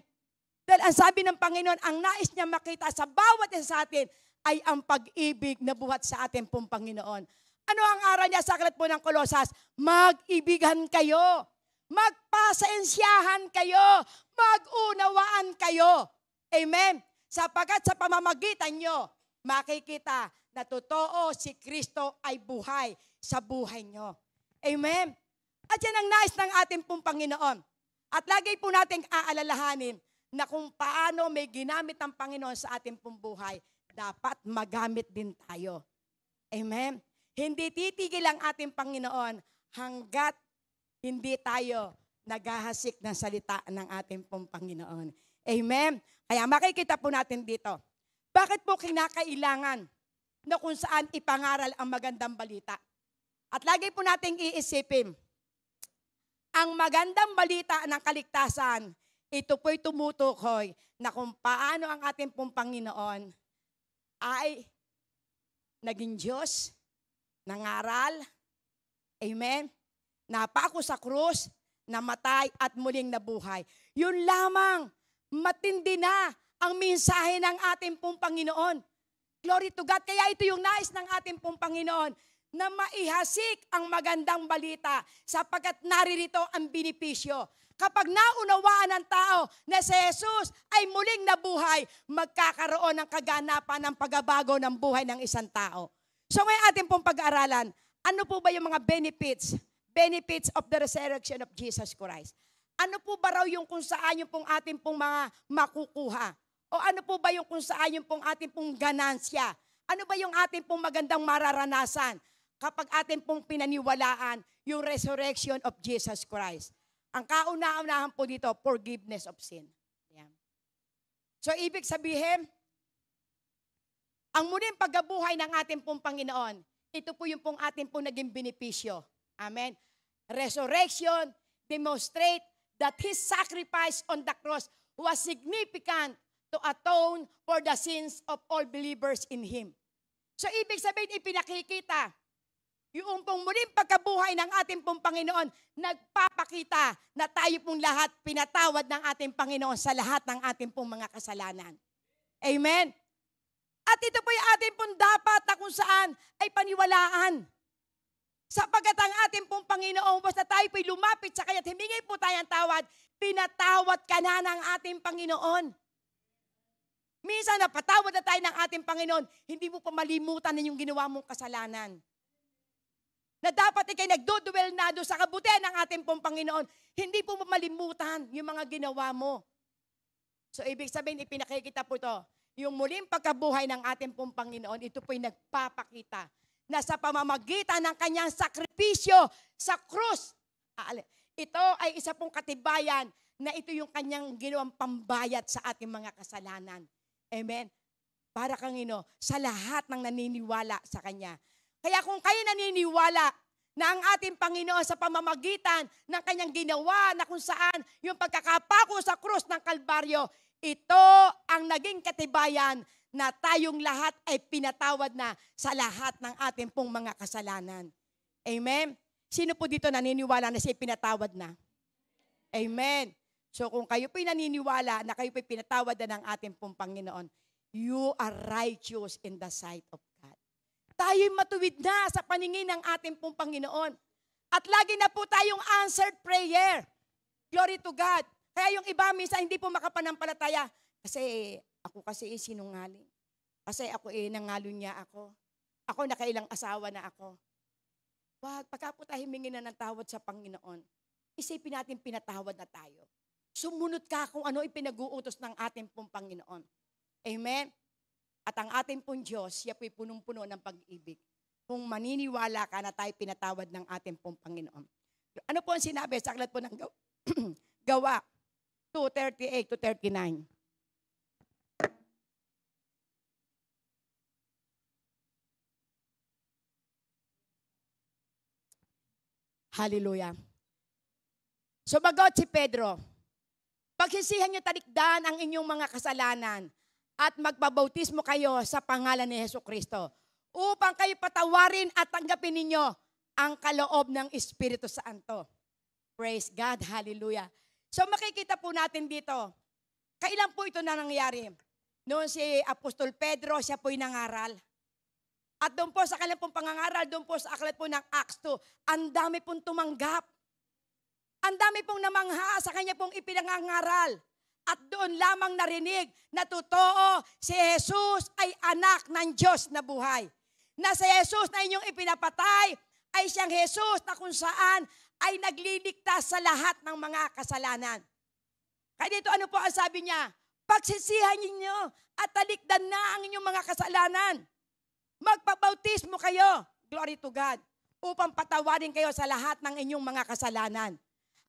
Dahil ang sabi ng Panginoon, ang nais niya makita sa bawat isa sa atin ay ang pag-ibig na buhat sa ating pong Panginoon. Ano ang aral niya sa aklat po ng Kolosas? Mag-ibigan kayo. Magpasensyahan kayo, mag-unawaan kayo. Amen? Sapagkat sa pamamagitan nyo, makikita na totoo si Kristo ay buhay sa buhay nyo. Amen? At yan ang nais ng ating pong Panginoon. At lagi po nating aalalahanin na kung paano may ginamit ang Panginoon sa ating pong buhay, dapat magamit din tayo. Amen? Hindi titigil ang ating Panginoon hanggat hindi tayo naghahasik ng salita ng ating pong Panginoon. Amen? Kaya makikita po natin dito. Bakit po kinakailangan na kung saan ipangaral ang magandang balita? At lagi po nating iisipin, ang magandang balita ng kaligtasan, ito po'y tumutukoy na kung paano ang ating pong Panginoon ay naging Diyos, nangaral, amen? Napako sa krus, namatay at muling nabuhay. Yun lamang, matindi na ang mensahe ng ating pong Panginoon. Glory to God. Kaya ito yung nais ng ating pong Panginoon na maihasik ang magandang balita sapagkat naririto ang benepisyo. Kapag naunawaan ng tao na si Jesus ay muling nabuhay, magkakaroon ng kaganapan ng pagbabago ng buhay ng isang tao. So ngayon ating pong pag-aaralan, ano po ba yung mga benefits of the resurrection of Jesus Christ? Ano po ba raw yung kung saan yung pong ating pong mga makukuha? O ano po ba yung kung saan yung pong ating pong ganansya? Ano ba yung ating pong magandang mararanasan kapag ating pong pinaniwalaan yung resurrection of Jesus Christ? Ang kauna-unahan po dito, forgiveness of sin. Ayan. So, ibig sabihin, ang muling pagkabuhay ng ating pong Panginoon, ito po yung pong ating pong naging benepisyo. Amen. Resurrection demonstrate that His sacrifice on the cross was significant to atone for the sins of all believers in Him. So, ibig sabihin, ipinakikita, yung pong muling pagkabuhay ng ating pong Panginoon, nagpapakita na tayo pong lahat pinatawad ng ating Panginoon sa lahat ng ating pong mga kasalanan. Amen? At ito po yung ating pong dapat na kung saan ay paniwalaan. Sapagkat ang ating pong Panginoon, basta tayo po'y lumapit sa Kanya at himingi po tayo ng tawad, pinatawad ka na ng ating Panginoon. Minsan napatawad na tayo ng ating Panginoon, hindi mo pa malimutan na yung ginawa mong kasalanan. Na dapat ikay nagduduel na doon sa kabutihan ng ating pong Panginoon, hindi po malimutan yung mga ginawa mo. So, ibig sabihin, ipinakikita po ito. Yung muling pagkabuhay ng ating pong Panginoon, ito po'y nagpapakita na sa pamamagitan ng kanyang sakripisyo sa krus. Ito ay isa pong katibayan na ito yung kanyang ginawang pambayad sa ating mga kasalanan. Amen? Para kang sa lahat ng naniniwala sa Kanya. Kaya kung kayo naniniwala na ang ating Panginoon sa pamamagitan ng kanyang ginawa na kung saan yung pagkakapako sa krus ng Kalbaryo, ito ang naging katibayan na tayong lahat ay pinatawad na sa lahat ng ating pong mga kasalanan. Amen? Sino po dito naniniwala na siya pinatawad na? Amen. So kung kayo po'y naniniwala na kayo po'y pinatawad na ng ating pong Panginoon, you are righteous in the sight of God. Tayo'y matuwid na sa paningin ng ating pong Panginoon. At lagi na po tayong answered prayer. Glory to God. Kaya yung iba minsan hindi po makapanampalataya. Kasi ako sinungaling. Kasi ako nangalo niya ako. Ako nakailang asawa na ako. Wag, pagka po tayo himingi na ng tawad sa Panginoon, isipin natin pinatawad na tayo. Sumunod ka kung ano ipinag-uutos ng ating pong Panginoon. Amen? At ang ating pong Diyos, siya po'y punong-puno ng pag-ibig. Kung maniniwala ka na tayo pinatawad ng ating pong Panginoon. Ano po ang sinabi sa aklat po ng Gawa 2:38 to 39? Hallelujah. Sumagot si Pedro, pagsisihan niyo talikdan ang inyong mga kasalanan at magbabautismo kayo sa pangalan ni Jesucristo upang kayo patawarin at tanggapin ninyo ang kaloob ng Espiritu Santo. Praise God. Hallelujah. So makikita po natin dito, kailan po ito na nangyari? Noon si Apostol Pedro, siya po'y nangaral. At doon po sa kanilang pong pangangaral, doon po sa aklat po ng Acts 2, ang dami pong tumanggap. Ang dami pong namangha sa kanya pong ipinangangaral. At doon lamang narinig na totoo, si Jesus ay anak ng Diyos na buhay. Na si Jesus na inyong ipinapatay ay siyang Jesus na kung saan ay nagliligtas sa lahat ng mga kasalanan. Kaya dito ano po ang sabi niya? Pagsisihan ninyo at talikdan na ang inyong mga kasalanan. Magpabautismo kayo, glory to God, upang patawarin kayo sa lahat ng inyong mga kasalanan.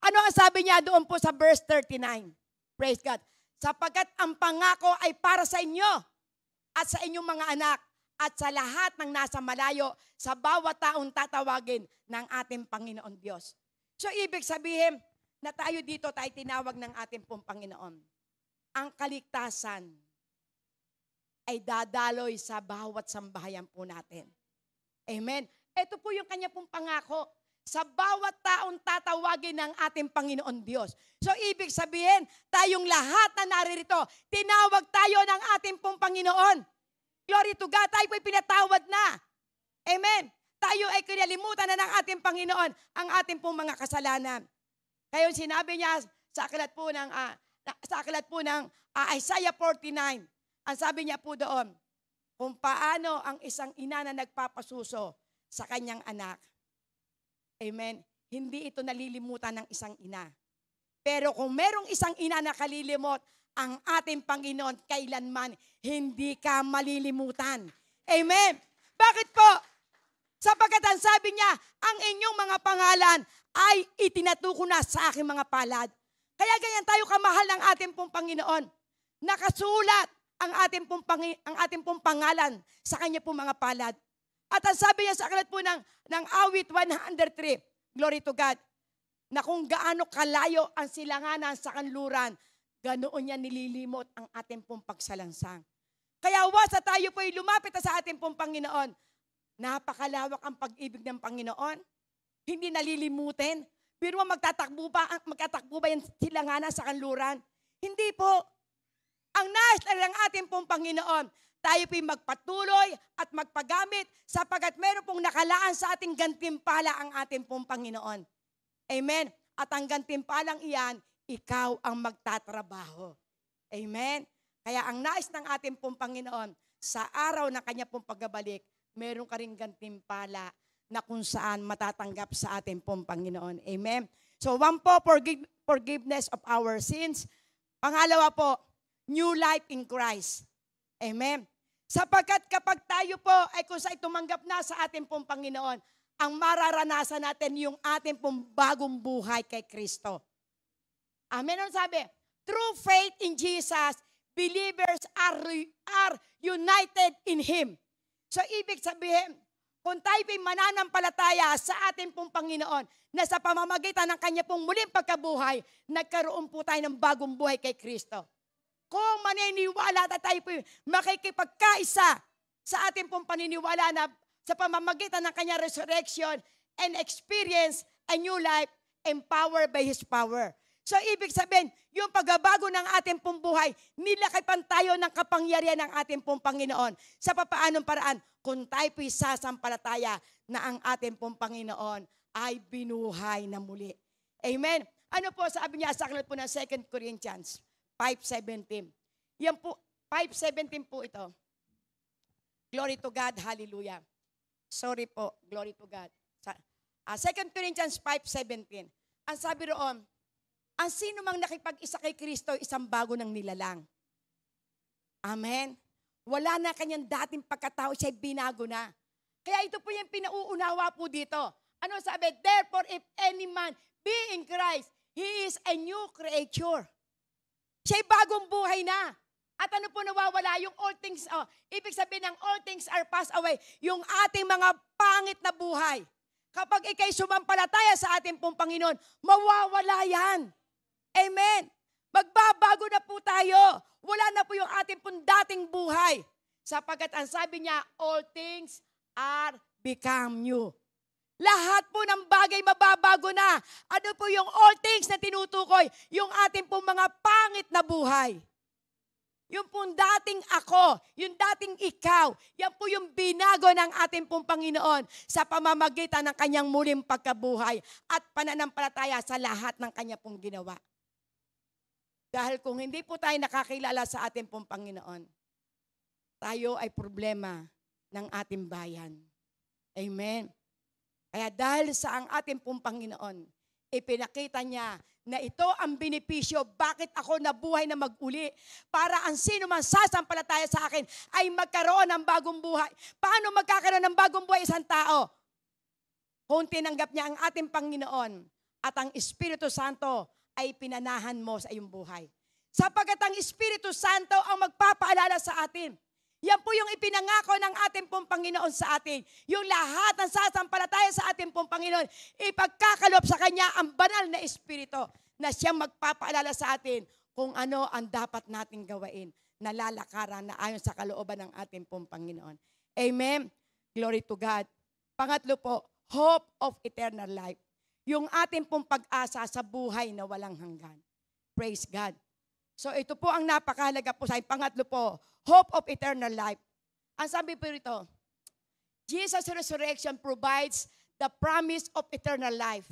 Ano ang sabi niya doon po sa verse 39? Praise God. Sapagkat ang pangako ay para sa inyo at sa inyong mga anak at sa lahat ng nasa malayo, sa bawat taong tatawagin ng ating Panginoon Diyos. So ibig sabihin na tayo dito tayo tinawag ng ating pong Panginoon. Ang kaligtasan ay dadaloy sa bawat sambahayan po natin. Amen. Ito po yung kanya pong pangako. Sa bawat taong tatawagin ng ating Panginoon Diyos. So, ibig sabihin, tayong lahat na naririto, tinawag tayo ng ating pong Panginoon. Glory to God, tayo po'y pinatawad na. Amen. Tayo ay kinalimutan na ng ating Panginoon ang ating pong mga kasalanan. Kaya sinabi niya sa aklat po ng Isaiah 49, ang sabi niya po doon, kung paano ang isang ina na nagpapasuso sa kanyang anak. Amen. Hindi ito nalilimutan ng isang ina. Pero kung merong isang ina na kalilimot, ang ating Panginoon kailanman hindi ka malilimutan. Amen. Bakit po? Sapagkat ang sabi niya, ang inyong mga pangalan ay itinatuko na sa aking mga palad. Kaya ganyan tayo kamahal ng ating pong Panginoon. Nakasulat ang ating pong pangalan sa kanya pong mga palad. At ang sabi niya sa aklat po ng awit 103, glory to God, na kung gaano kalayo ang silanganan sa kanluran, ganoon niya nililimot ang ating pong pagsalansang. Kaya wasa tayo po ay lumapit sa ating pong Panginoon. Napakalawak ang pag-ibig ng Panginoon. Hindi nalilimutin. Pero magtatakbo ba yung silanganan sa kanluran? Hindi po. Ang nais lang ng ating pong Panginoon, tayo po'y magpatuloy at magpagamit sapagkat meron pong nakalaan sa ating gantimpala ang ating pong Panginoon. Amen. At ang gantimpalang iyan, ikaw ang magtatrabaho. Amen. Kaya ang nais ng ating pong Panginoon, sa araw ng kanya pong pagbabalik, meron ka ring gantimpala na kung saan matatanggap sa ating pong Panginoon. Amen. So one po, forgiveness of our sins. Pangalawa po, new life in Christ. Amen. Sapagkat kapag tayo po ay kung saan tumanggap na sa ating pong Panginoon, ang mararanasan natin yung ating pong bagong buhay kay Kristo. Amen. Ano sabi? Through faith in Jesus, believers are united in Him. So ibig sabihin, kung tayo po'y mananampalataya sa ating pong Panginoon, na sa pamamagitan ng kanya pong muling pagkabuhay, nagkaroon po tayo ng bagong buhay kay Kristo. Kung maniniwala tayo po makikipagkaisa sa ating pong paniniwala na sa pamamagitan ng kanyang resurrection and experience a new life empowered by His power. So ibig sabihin, yung pagbabago ng ating pong buhay, nilakipan tayo ng kapangyarihan ng ating pong Panginoon. Sa papaanong paraan? Kung tayo po'y sasampalataya na ang ating pong Panginoon ay binuhay na muli. Amen. Ano po sabi niya sa aklat po ng 2 Corinthians 5:17. Yan po, 5:17 po ito. Glory to God, hallelujah. Sorry po, glory to God. 2 Corinthians 5:17. Ang sabi roon, ang sino mang nakipag-isa kay Kristo, isang bago ng nilalang. Amen. Wala na kanyang dating pagkatao, siya'y binago na. Kaya ito po yung pinauunawa po dito. Ano sabi? Therefore, if any man be in Christ, he is a new creature. Siya'y bagong buhay na. At ano po nawawala? Yung all things, ibig sabihin ng all things are passed away. Yung ating mga pangit na buhay. Kapag ikay sumampalataya sa ating pong Panginoon, mawawala yan. Amen. Magbabago na po tayo. Wala na po yung ating pong dating buhay. Sapagkat ang sabi niya, all things are become new. Lahat po ng bagay mababago na. Ano po yung all things na tinutukoy? Yung ating pong mga pangit na buhay. Yung pong dating ako, yung dating ikaw, yan po yung binago ng ating pong Panginoon sa pamamagitan ng kanyang muling pagkabuhay at pananampalataya sa lahat ng kanya pong ginawa. Dahil kung hindi po tayo nakakilala sa ating pong Panginoon, tayo ay problema ng ating bayan. Amen. Kaya dahil sa ang ating pong Panginoon, ipinakita niya na ito ang benepisyo, bakit ako nabuhay na mag-uli, para ang sino man sasampalataya sa akin ay magkaroon ng bagong buhay. Paano magkakaroon ng bagong buhay isang tao? Kung tinanggap niya ang ating Panginoon at ang Espiritu Santo ay pinanahan mo sa iyong buhay. Sapagkat ang Espiritu Santo ang magpapaalala sa atin. Yan po yung ipinangako ng ating pong Panginoon sa atin. Yung lahat ng sasampalataya sa ating pong Panginoon, ipagkakaloob sa Kanya ang banal na Espiritu na siyang magpapaalala sa atin kung ano ang dapat nating gawain na lalakaran na ayon sa kalooban ng ating pong Panginoon. Amen? Glory to God. Pangatlo po, hope of eternal life. Yung ating pong pag-asa sa buhay na walang hanggan. Praise God. So ito po ang napakahalaga po sa akin. Pangatlo po, hope of eternal life. Ang sabi po rito, Jesus' resurrection provides the promise of eternal life,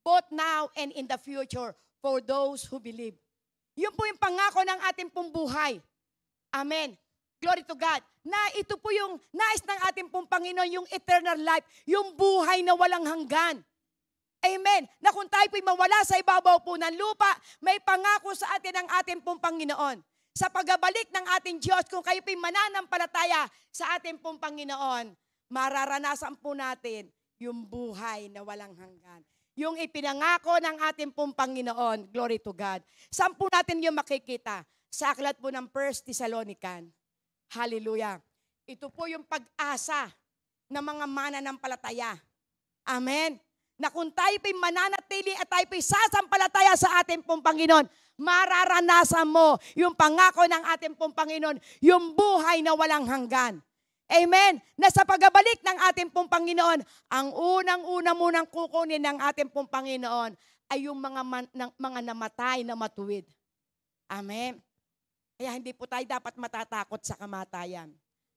both now and in the future for those who believe. Yun po yung pangako ng ating pong buhay. Amen. Glory to God. Na ito po yung nais ng ating pong Panginoon, yung eternal life, yung buhay na walang hanggan. Amen. Na kung tayo po'y mawala sa ibabaw po ng lupa, may pangako sa atin ang ating pong Panginoon. sa pagbabalik ng ating Diyos, kung kayo po'y mananampalataya sa ating pong Panginoon, mararanasan po natin yung buhay na walang hanggan. Yung ipinangako ng ating pong Panginoon, glory to God. Saan po natin yung makikita? Sa aklat po ng 1 Thessalonican. Hallelujah. Ito po yung pag-asa ng mga mananampalataya. Amen. Na kung tayo po'y mananatili at tayo po'y sasampalataya sa ating pong Panginoon, mararanasan mo yung pangako ng ating pong Panginoon, yung buhay na walang hanggan. Amen. Na sa pagbabalik ng ating pong Panginoon, ang unang-una munang kukunin ng ating pong Panginoon ay yung mga namatay na matuwid. Amen. Kaya hindi po tayo dapat matatakot sa kamatayan.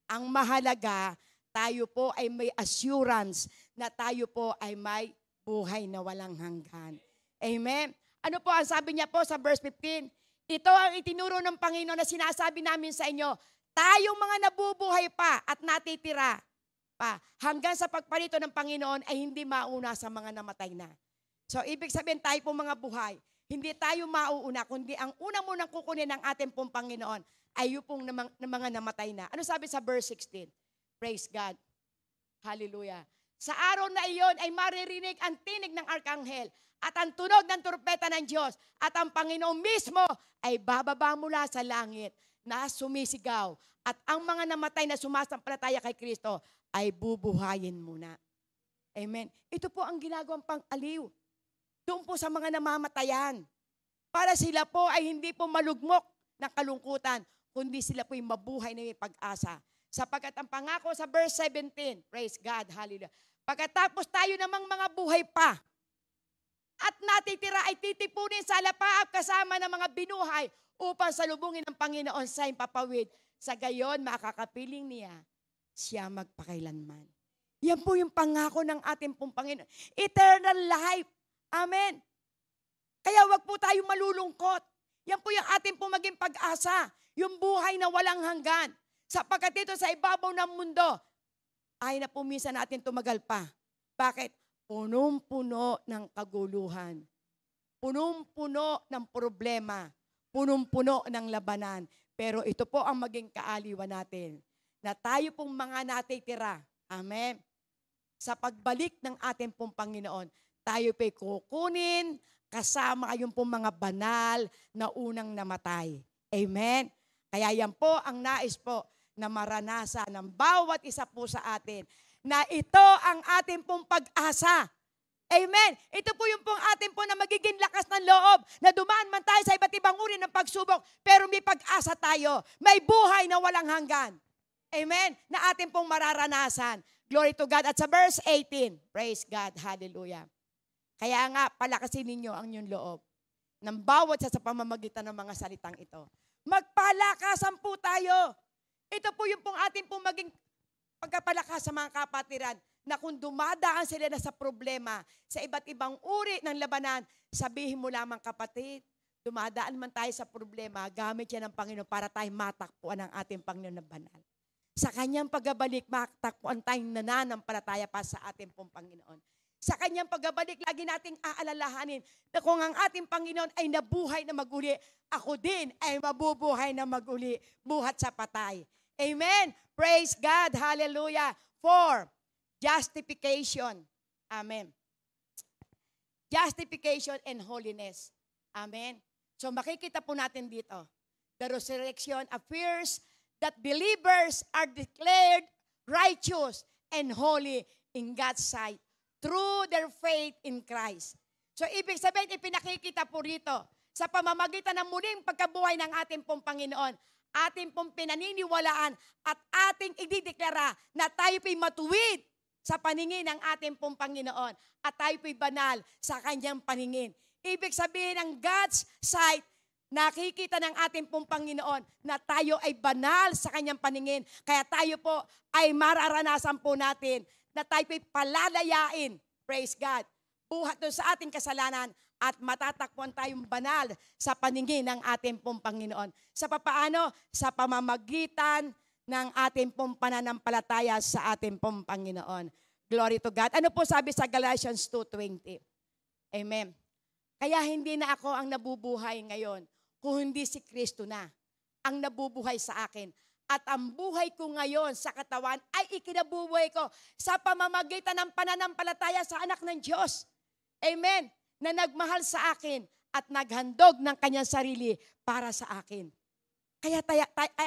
Ang mahalaga, tayo po ay may assurance na tayo po ay may buhay na walang hanggan. Amen. Ano po ang sabi niya po sa verse 15? Ito ang itinuro ng Panginoon na sinasabi namin sa inyo, tayong mga nabubuhay pa at natitira pa hanggang sa pagparito ng Panginoon ay hindi mauna sa mga namatay na. So, ibig sabihin tayo po mga buhay, hindi tayo mauuna, kundi ang unang munang kukunin ng ating pong Panginoon ay yung pong mga namatay na. Ano sabi sa verse 16? Praise God. Hallelujah. Sa araw na iyon ay maririnig ang tinig ng arkanghel at ang tunog ng trumpeta ng Diyos at ang Panginoon mismo ay bababa mula sa langit na sumisigaw at ang mga namatay na sumasampalataya kay Kristo ay bubuhayin muna. Amen. Ito po ang ginagawang pang-aliw doon po sa mga namamatayan para sila po ay hindi po malugmok ng kalungkutan, kundi sila po ay mabuhay na may pag-asa. Sapagkat ang pangako sa verse 17, praise God, hallelujah. Pagkatapos tayo namang mga buhay pa at natitira ay titipunin sa alapaap kasama ng mga binuhay upang salubungin ng Panginoon sa impapawid. Sa gayon, makakapiling niya siya magpakailanman. Yan po yung pangako ng ating pong Panginoon. Eternal life. Amen. Kaya wag po tayo malulungkot. Yan po yung ating pong maging pag-asa. Yung buhay na walang hanggan. Sapagkat dito sa ibabaw ng mundo, ay na po minsan natin tumagal pa. Bakit? Punong-puno ng kaguluhan. Punong-puno ng problema. Punong-puno ng labanan. Pero ito po ang maging kaaliwan natin. Na tayo pong mga natitira. Amen. Sa pagbalik ng ating pong Panginoon, tayo po'y kukunin kasama yung pong mga banal na unang namatay. Amen. Kaya yan po ang nais po na maranasan ng bawat isa po sa atin. Na ito ang ating pong pag-asa. Amen. Ito po yung pong ating po na magiging lakas ng loob na dumaan man tayo sa iba't ibang uri ng pagsubok pero may pag-asa tayo. May buhay na walang hanggan. Amen. Na ating pong mararanasan. Glory to God. At sa verse 18, praise God. Hallelujah. Kaya nga, palakasin ninyo ang inyong loob ng bawat sa pamamagitan ng mga salitang ito. Magpalakasan po tayo. Ito po yung pong ating pong maging pagkapalakas sa mga kapatiran na kung dumadaan sila na sa problema, sa iba't ibang uri ng labanan, sabihin mo lamang kapatid, dumadaan man tayo sa problema, gamit yan ng Panginoon para tayo matakpuan ng ating Panginoon na banal. Sa kanyang pagbabalik, matakpuan tayong nananampalataya pa sa ating pong Panginoon. Sa kanyang pagbabalik, lagi nating aalalahanin na kung ang ating Panginoon ay nabuhay na maguli, ako din ay mabubuhay na maguli, buhat sa patay. Amen. Praise God. Hallelujah. 4, justification. Amen. Justification and holiness. Amen. So makikita po natin dito, the resurrection appears that believers are declared righteous and holy in God's sight through their faith in Christ. So ibig sabihin, ipinakikita po rito sa pamamagitan ng muling pagkabuhay ng ating pong Panginoon, ating pong pinaniniwalaan at ating idideklara na tayo po'y matuwid sa paningin ng ating pong Panginoon at tayo po'y banal sa kanyang paningin. Ibig sabihin ng God's sight, nakikita ng ating pong Panginoon na tayo ay banal sa kanyang paningin. Kaya tayo po ay mararanasan po natin na tayo po'y palalayain. Praise God. Buhat doon sa ating kasalanan at matatakbuhan tayong banal sa paningin ng ating pong Panginoon. Sa papaano? Sa pamamagitan ng ating pong pananampalataya sa ating pong Panginoon. Glory to God. Ano po sabi sa Galatians 2:20? Amen. Kaya hindi na ako ang nabubuhay ngayon, kung hindi si Kristo na ang nabubuhay sa akin. At ang buhay ko ngayon sa katawan ay ikinabubuhay ko sa pamamagitan ng pananampalataya sa anak ng Diyos. Amen. Na nagmahal sa akin at naghandog ng kanyang sarili para sa akin. Kaya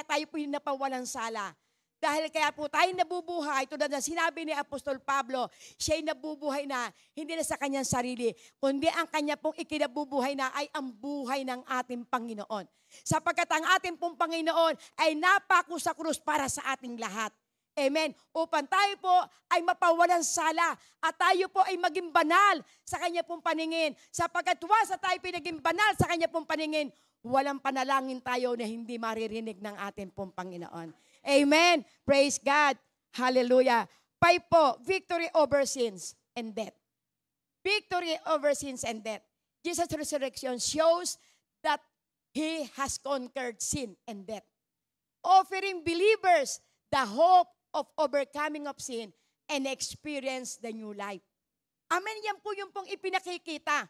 tayo po yung napawalang sala. Dahil kaya po tayo nabubuhay, tulad na sinabi ni Apostol Pablo, siya'y nabubuhay na, hindi na sa kanyang sarili, kundi ang kanya pong ikinabubuhay na ay ang buhay ng ating Panginoon. Sapagkat ang ating pong Panginoon ay napako sa krus para sa ating lahat. Amen. Upang tayo po ay mapawalan sala at tayo po ay maging banal sa kanya pong paningin. Sapagkat sa tayo pinaging banal sa kanya pong paningin, walang panalangin tayo na hindi maririnig ng ating pong Panginoon. Amen. Praise God. Hallelujah. 5 po, victory over sins and death. Victory over sins and death. Jesus' resurrection shows that He has conquered sin and death. Offering believers the hope of overcoming of sin and experience the new life. Amen. Yan po yung pong ipinakikita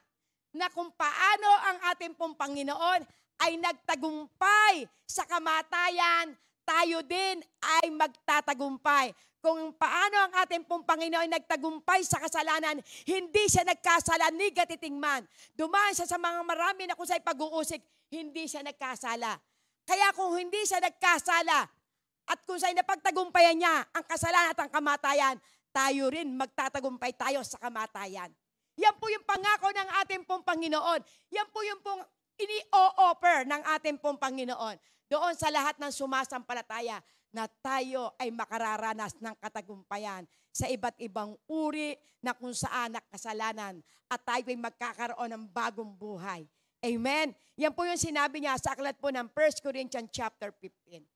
na kung paano ang ating pong Panginoon ay nagtagumpay sa kamatayan, tayo din ay magtatagumpay. Kung paano ang ating pong Panginoon ay nagtagumpay sa kasalanan, hindi siya nagkasala ni gatiting man. Dumaan siya sa mga marami na kung sa'y pag-uusik, hindi siya nagkasala. Kaya kung hindi siya nagkasala, at kung sa'y napagtagumpayan niya ang kasalanan at ang kamatayan, tayo rin magtatagumpay tayo sa kamatayan. Yan po yung pangako ng ating pong Panginoon. Yan po yung pong ini-o-offer ng ating pong Panginoon. Doon sa lahat ng sumasampalataya na tayo ay makararanas ng katagumpayan sa iba't ibang uri na kung saan nakasalanan at tayo ay magkakaroon ng bagong buhay. Amen? Yan po yung sinabi niya sa aklat po ng 1 Corinthians chapter 15.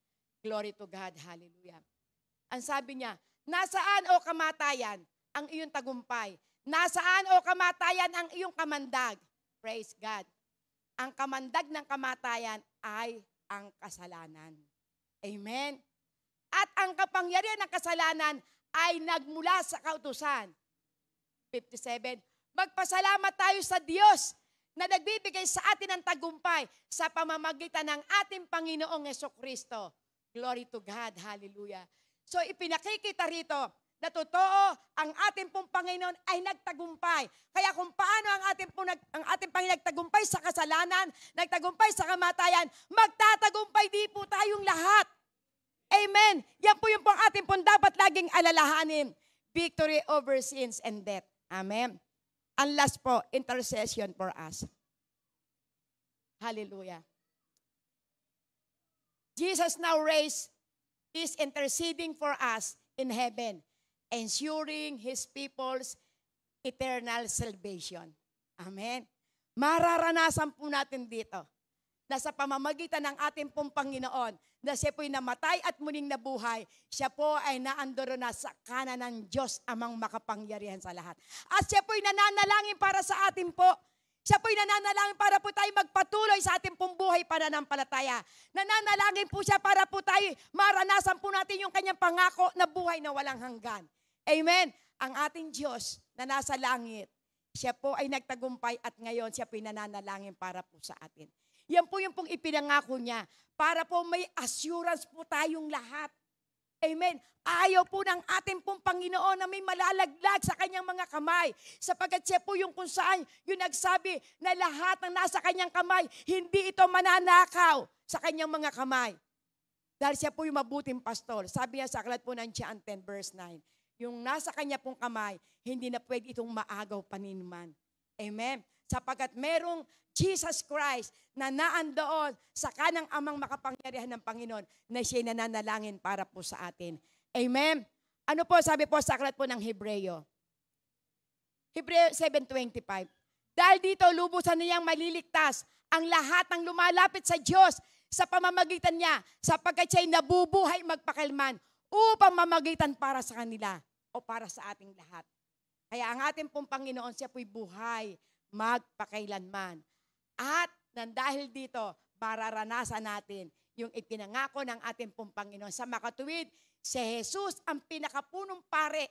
Glory to God. Hallelujah. Ang sabi niya, nasaan o kamatayan ang iyong tagumpay? Nasaan o kamatayan ang iyong kamandag? Praise God. Ang kamandag ng kamatayan ay ang kasalanan. Amen. At ang kapangyarihan ng kasalanan ay nagmula sa kautusan. 57. Magpasalamat tayo sa Diyos na nagbibigay sa atin ng tagumpay sa pamamagitan ng ating Panginoong Jesucristo. Glory to God. Hallelujah. So ipinakikita rito na totoo ang ating pong Panginoon ay nagtagumpay. Kaya kung paano ang ating Panginoon nagtagumpay sa kasalanan, nagtagumpay sa kamatayan, magtatagumpay di po tayong lahat. Amen. Yan po yung pong ating pong dapat laging alalahanin. Victory over sins and death. Amen. And last po, intercession for us. Hallelujah. Jesus now raised is interceding for us in heaven, ensuring His people's eternal salvation. Amen. Mararanasan po natin dito na sa pamamagitan ng ating pong Panginoon na siya po'y namatay at muling nabuhay, siya po ay naandoro na sa kanan ng Diyos amang makapangyarihan sa lahat. At siya po'y nananalangin para sa atin po. Siya po'y nananalangin para po tayo magpatuloy sa ating pong buhay pananampalataya. Nananalangin po siya para po tayo maranasan po natin yung kanyang pangako na buhay na walang hanggan. Amen. Ang ating Diyos na nasa langit, siya po ay nagtagumpay at ngayon siya po'y nananalangin para po sa atin. Yan po yung pong ipinangako niya para po may assurance po tayong lahat. Amen. Ayaw po ng ating pong Panginoon na may malalaglag sa kanyang mga kamay. Sapagkat siya po yung kung saan yung nagsabi na lahat ng nasa kanyang kamay, hindi ito mananakaw sa kanyang mga kamay. Dahil siya po yung mabuting pastor. Sabi niya sa aklat po ng John 10 verse 9, yung nasa kanya pong kamay, hindi na pwede itong maagaw paninman. Amen. Sapagkat merong Jesus Christ na naandoon sa kanang amang makapangyarihan ng Panginoon na siya'y nananalangin para po sa atin. Amen? Ano po sabi po sa aklat po ng Hebreo? Hebreo 7:25. Dahil dito lubusan niyang maliligtas ang lahat ng lumalapit sa Diyos sa pamamagitan niya sapagkat siya'y nabubuhay magpakailanman upang mamagitan para sa kanila o para sa ating lahat. Kaya ang ating pong Panginoon, siya po'y buhay magpakailanman. At dahil dito, mararanasan natin yung ipinangako ng ating pong Panginoon. Sa makatuwid, si Jesus ang pinakapunong pare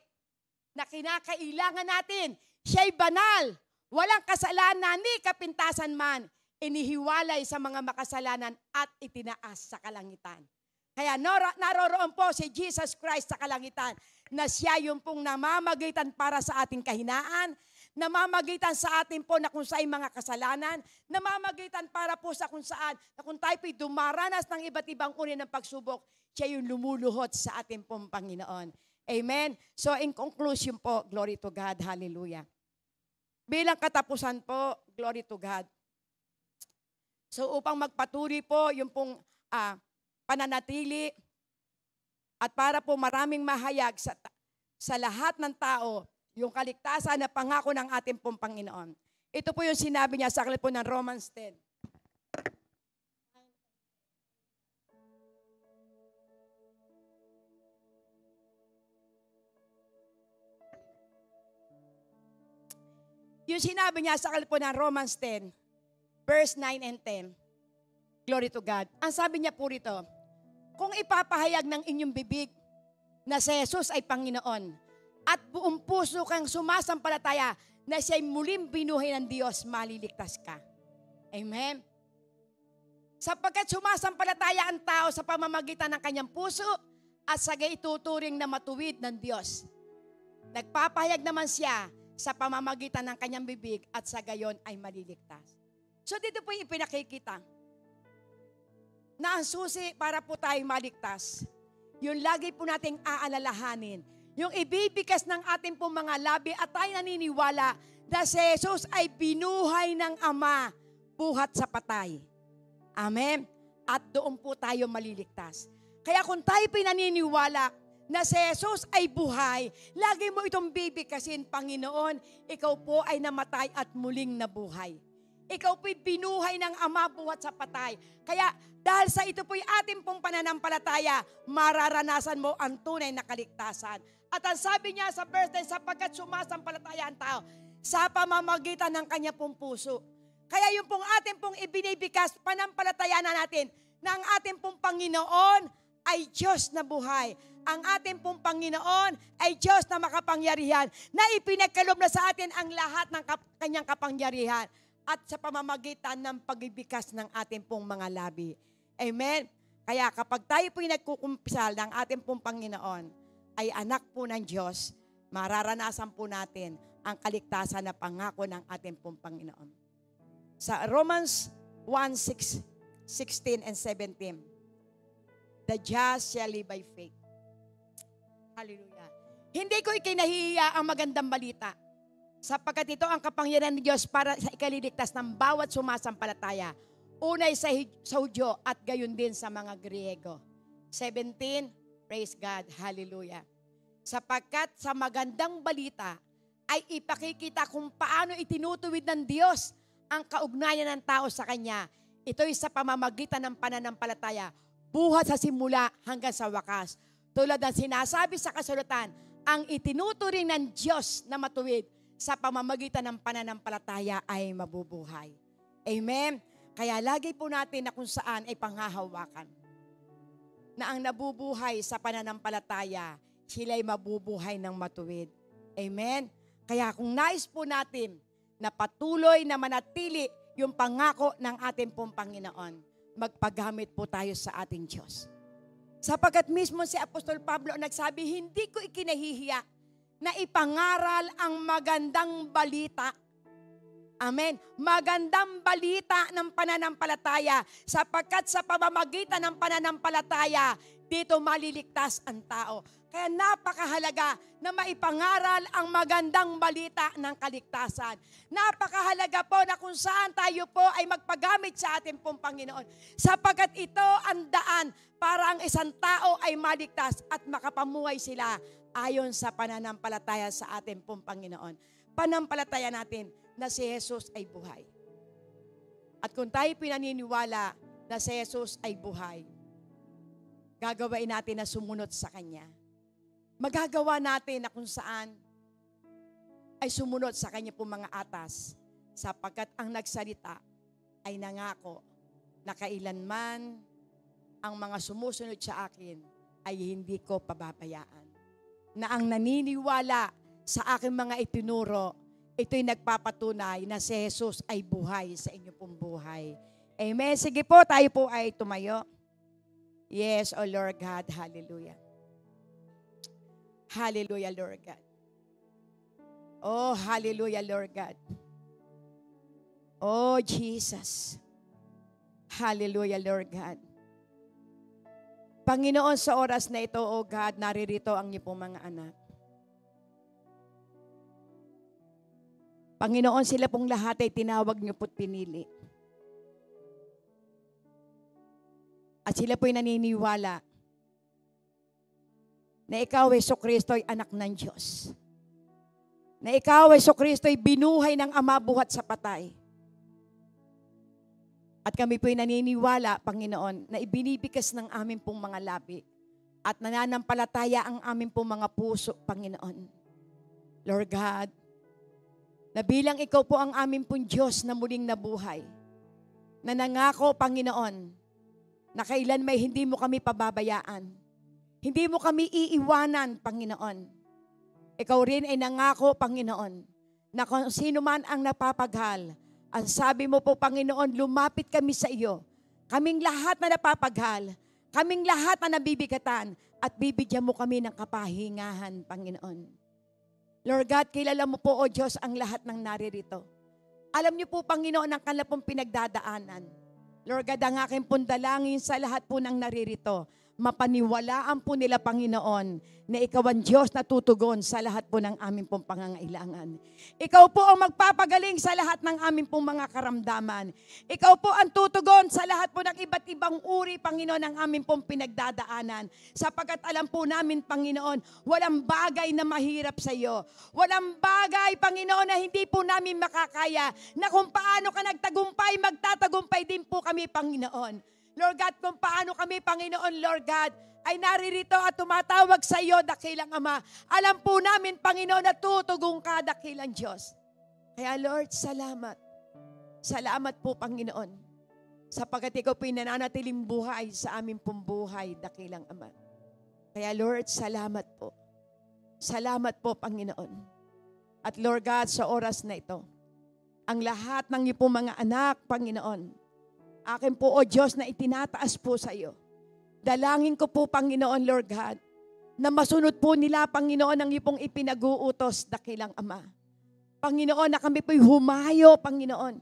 na kinakailangan natin. Siya'y banal, walang kasalanan ni kapintasan man. inihiwalay sa mga makasalanan at itinaas sa kalangitan. Kaya naroroon po si Jesus Christ sa kalangitan na siya yung pong namamagitan para sa ating kahinaan, namamagitan sa atin po na kung saan mga kasalanan, namamagitan para po sa kung saan na kung tayo po'y dumaranas ng iba't ibang uri ng pagsubok, siya yung lumuluhod sa ating pong Panginoon. Amen? So in conclusion po, glory to God, hallelujah. Bilang katapusan po, glory to God. So upang magpatuloy po yung pong pananatili at para po maraming mahayag sa lahat ng tao, yung kaligtasan na pangako ng ating pong Panginoon. Ito po yung sinabi niya sa aklat po ng Romans 10. Yung sinabi niya sa aklat po ng Romans 10, verse 9 and 10. Glory to God. Ang sabi niya po rito, kung ipapahayag ng inyong bibig na si Jesus ay Panginoon at buong puso kang sumasampalataya na siya'y muling binuhay ng Diyos, maliligtas ka. Amen? Sapagkat sumasampalataya ang tao sa pamamagitan ng kanyang puso at sagay ituturing na matuwid ng Diyos. Nagpapahayag naman siya sa pamamagitan ng kanyang bibig at sa gayon ay maliligtas. So dito po yung ipinakikita na ang susi para po tayo maligtas, yung lagi po nating aalalahanin, yung ibibigas ng ating pong mga labi at tayo naniniwala na si Jesus ay binuhay ng Ama buhat sa patay. Amen? At doon po tayo maliligtas. Kaya kung tayo pinaniniwala na si Jesus ay buhay, lagi mo itong bibigkasin, Panginoon, ikaw po ay namatay at muling nabuhay. Ikaw po'y binuhay ng Ama buhat sa patay. Kaya dahil sa ito po'y ating pong pananampalataya, mararanasan mo ang tunay na kaligtasan. At ang sabi niya sa verse 10, sapagkat sumasampalataya ang tao sa pamamagitan ng kanya pong puso. Kaya yung pong ating pong ibinibigas, panampalataya na natin na ang ating pong Panginoon ay Diyos na buhay. Ang ating pong Panginoon ay Diyos na makapangyarihan, na ipinagkaloob na sa atin ang lahat ng kanyang kapangyarihan at sa pamamagitan ng pagbibigas ng ating pong mga labi. Amen? Kaya kapag tayo po'y nagkukumpisal ng ating pong Panginoon, ay anak po ng Diyos, mararanasan po natin ang kaligtasan na pangako ng ating pong Panginoon. Sa Romans 1:16 and 17, the just shall live by faith. Hallelujah. Hindi ko ikinahihiya ang magandang balita, sapagkat ito ang kapangyarihan ng Diyos para sa ikaliligtas ng bawat sumasampalataya. Unay sa Hudyo at gayon din sa mga Griego. 17, praise God, hallelujah. Sapagkat sa magandang balita ay ipakikita kung paano itinutuwid ng Diyos ang kaugnayan ng tao sa Kanya. Ito'y sa pamamagitan ng pananampalataya, buhat sa simula hanggang sa wakas. Tulad ng sinasabi sa kasulatan, ang itinuturing ng Diyos na matuwid sa pamamagitan ng pananampalataya ay mabubuhay. Amen? Kaya lagi po natin na kung saan ay panghahawakan. Na ang nabubuhay sa pananampalataya, sila'y mabubuhay ng matuwid. Amen? Kaya kung nais po natin na patuloy na manatili yung pangako ng ating pong Panginoon, magpagamit po tayo sa ating Diyos. Sapagkat mismo si Apostol Pablo nagsabi, hindi ko ikinahihiya na ipangaral ang magandang balita. Amen. Magandang balita ng pananampalataya, sapagkat sa pamamagitan ng pananampalataya, dito maliligtas ang tao. Kaya napakahalaga na maipangaral ang magandang balita ng kaligtasan. Napakahalaga po na kung saan tayo po ay magpagamit sa ating pong Panginoon. Sapagkat ito ang daan para ang isang tao ay maligtas at makapamuhay sila ayon sa pananampalataya sa ating pong Panginoon. Panampalataya natin na si Jesus ay buhay. At kung tayo pinaniniwala na si Jesus ay buhay, gagawin natin na sumunod sa Kanya. Magagawa natin na kung saan ay sumunod sa Kanya po mga atas, sapagkat ang nagsalita ay nangako na kailanman ang mga sumusunod sa akin ay hindi ko pababayaan. Na ang naniniwala sa aking mga itinuro, ito'y nagpapatunay na si Jesus ay buhay sa inyo pong buhay. Amen. Sige po, tayo po ay tumayo. Yes, O Lord God. Hallelujah. Hallelujah, Lord God. Oh, hallelujah, Lord God. Oh, Jesus. Hallelujah, Lord God. Panginoon, sa oras na ito, O God, naririto ang niyo pong mga anak. Panginoon, sila pong lahat ay tinawag niyo po't pinili. At sila po'y naniniwala na ikaw, Jesucristo, ay anak ng Diyos. Na ikaw, Jesucristo, ay binuhay ng Ama buhat sa patay. At kami po'y naniniwala, Panginoon, na ibinibigas ng amin pong mga labi at nananampalataya ang amin pong mga puso, Panginoon. Lord God, na bilang ikaw po ang amin pong Diyos na muling nabuhay, na nangako, Panginoon, na kailan may hindi mo kami pababayaan. Hindi mo kami iiwanan, Panginoon. Ikaw rin ay nangako, Panginoon, na kung sino man ang napapaghal, ang sabi mo po, Panginoon, lumapit kami sa iyo. Kaming lahat na napapaghal, kaming lahat na nabibigatan, at bibigyan mo kami ng kapahingahan, Panginoon. Lord God, kilala mo po, O Diyos, ang lahat ng naririto. Alam niyo po, Panginoon, ang kanila pong pinagdadaanan. Lord God, ang aking pong dalangin sa lahat po ng naririto, mapaniwalaan po nila, Panginoon, na ikaw ang Diyos na tutugon sa lahat po ng aming pong pangangailangan. Ikaw po ang magpapagaling sa lahat ng aming pong mga karamdaman. Ikaw po ang tutugon sa lahat po ng iba't ibang uri, Panginoon, ng aming pong pinagdadaanan. Sapagkat alam po namin, Panginoon, walang bagay na mahirap sa iyo. Walang bagay, Panginoon, na hindi po namin makakaya, na kung paano ka nagtagumpay, magtatagumpay din po kami, Panginoon. Lord God, kung paano kami, Panginoon, Lord God, ay naririto at tumatawag sa iyo, dakilang Ama. Alam po namin, Panginoon, na tutugong ka, dakilang Diyos. Kaya, Lord, salamat. Salamat po, Panginoon, sapagkat ikaw po nananatiling buhay sa aming pong buhay, dakilang Ama. Kaya, Lord, salamat po. Salamat po, Panginoon. At Lord God, sa oras na ito, ang lahat ng iyo pong mga anak, Panginoon, akin po, O Diyos, na itinataas po sa iyo. Dalangin ko po, Panginoon, Lord God, na masunod po nila, Panginoon, ang iyong ipinag-uutos, dakilang Ama. Panginoon, na kami po'y humayo, Panginoon.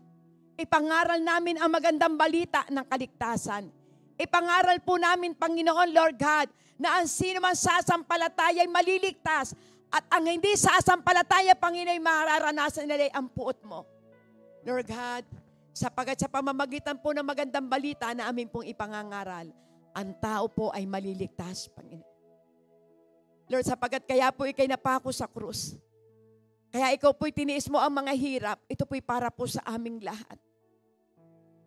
Ipangaral namin ang magandang balita ng kaligtasan. Ipangaral po namin, Panginoon, Lord God, na ang sino man sasampalataya ay maliligtas at ang hindi sasampalataya, Panginoon, ay mararanasan nila ang puot mo. Lord God, sapagkat sa pamamagitan po ng magandang balita na amin pong ipangangaral, ang tao po ay maliligtas, Panginoon. Lord, sapagkat kaya po ikay napako sa krus. Kaya ikaw po'y tiniis mo ang mga hirap. Ito po'y para po sa aming lahat.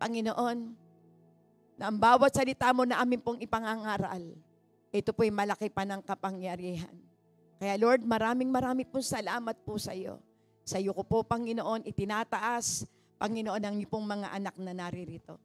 Panginoon, na ang bawat salita mo na amin pong ipangangaral, ito po'y malaki pa ng kapangyarihan. Kaya Lord, maraming pong salamat po sa iyo. Sa iyo ko po, Panginoon, itinataas, Panginoon, ang iyong mga anak na naririto.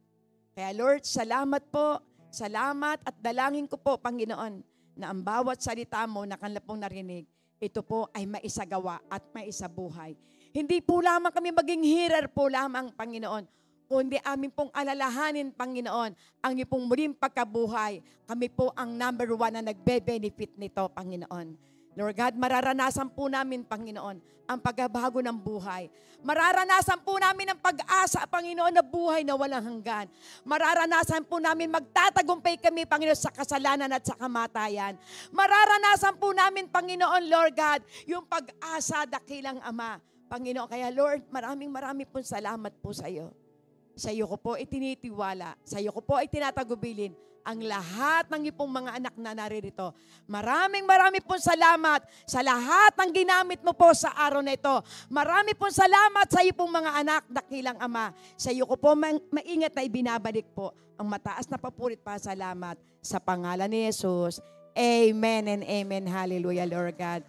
Kaya Lord, salamat po, salamat at dalangin ko po, Panginoon, na ang bawat salita mo na kanila pong narinig, ito po ay maisagawa at maisabuhay. Hindi po lamang kami maging hearer po lamang, Panginoon, kundi amin pong alalahanin, Panginoon, ang iyong muling pagkabuhay. Kami po ang number 1 na nagbe-benefit nito, Panginoon. Lord God, mararanasan po namin, Panginoon, ang pagbabago ng buhay. Mararanasan po namin ang pag-asa, Panginoon, na buhay na walang hanggan. Mararanasan po namin magtatagumpay kami, Panginoon, sa kasalanan at sa kamatayan. Mararanasan po namin, Panginoon, Lord God, yung pag-asa, dakilang Ama. Panginoon, kaya Lord, maraming pong salamat po sa iyo. Sa iyo ko po itinitiwala, sa iyo ko po itinatagubilin ang lahat ng iyong mga anak na naririto. Maraming pong salamat sa lahat ng ginamit mo po sa araw na ito. Marami pong salamat sa iyong mga anak, dakilang Ama. Sa iyo ko po maingat na ibinabalik po ang mataas na papurit pa salamat sa pangalan ni Jesus. Amen and amen. Hallelujah, Lord God.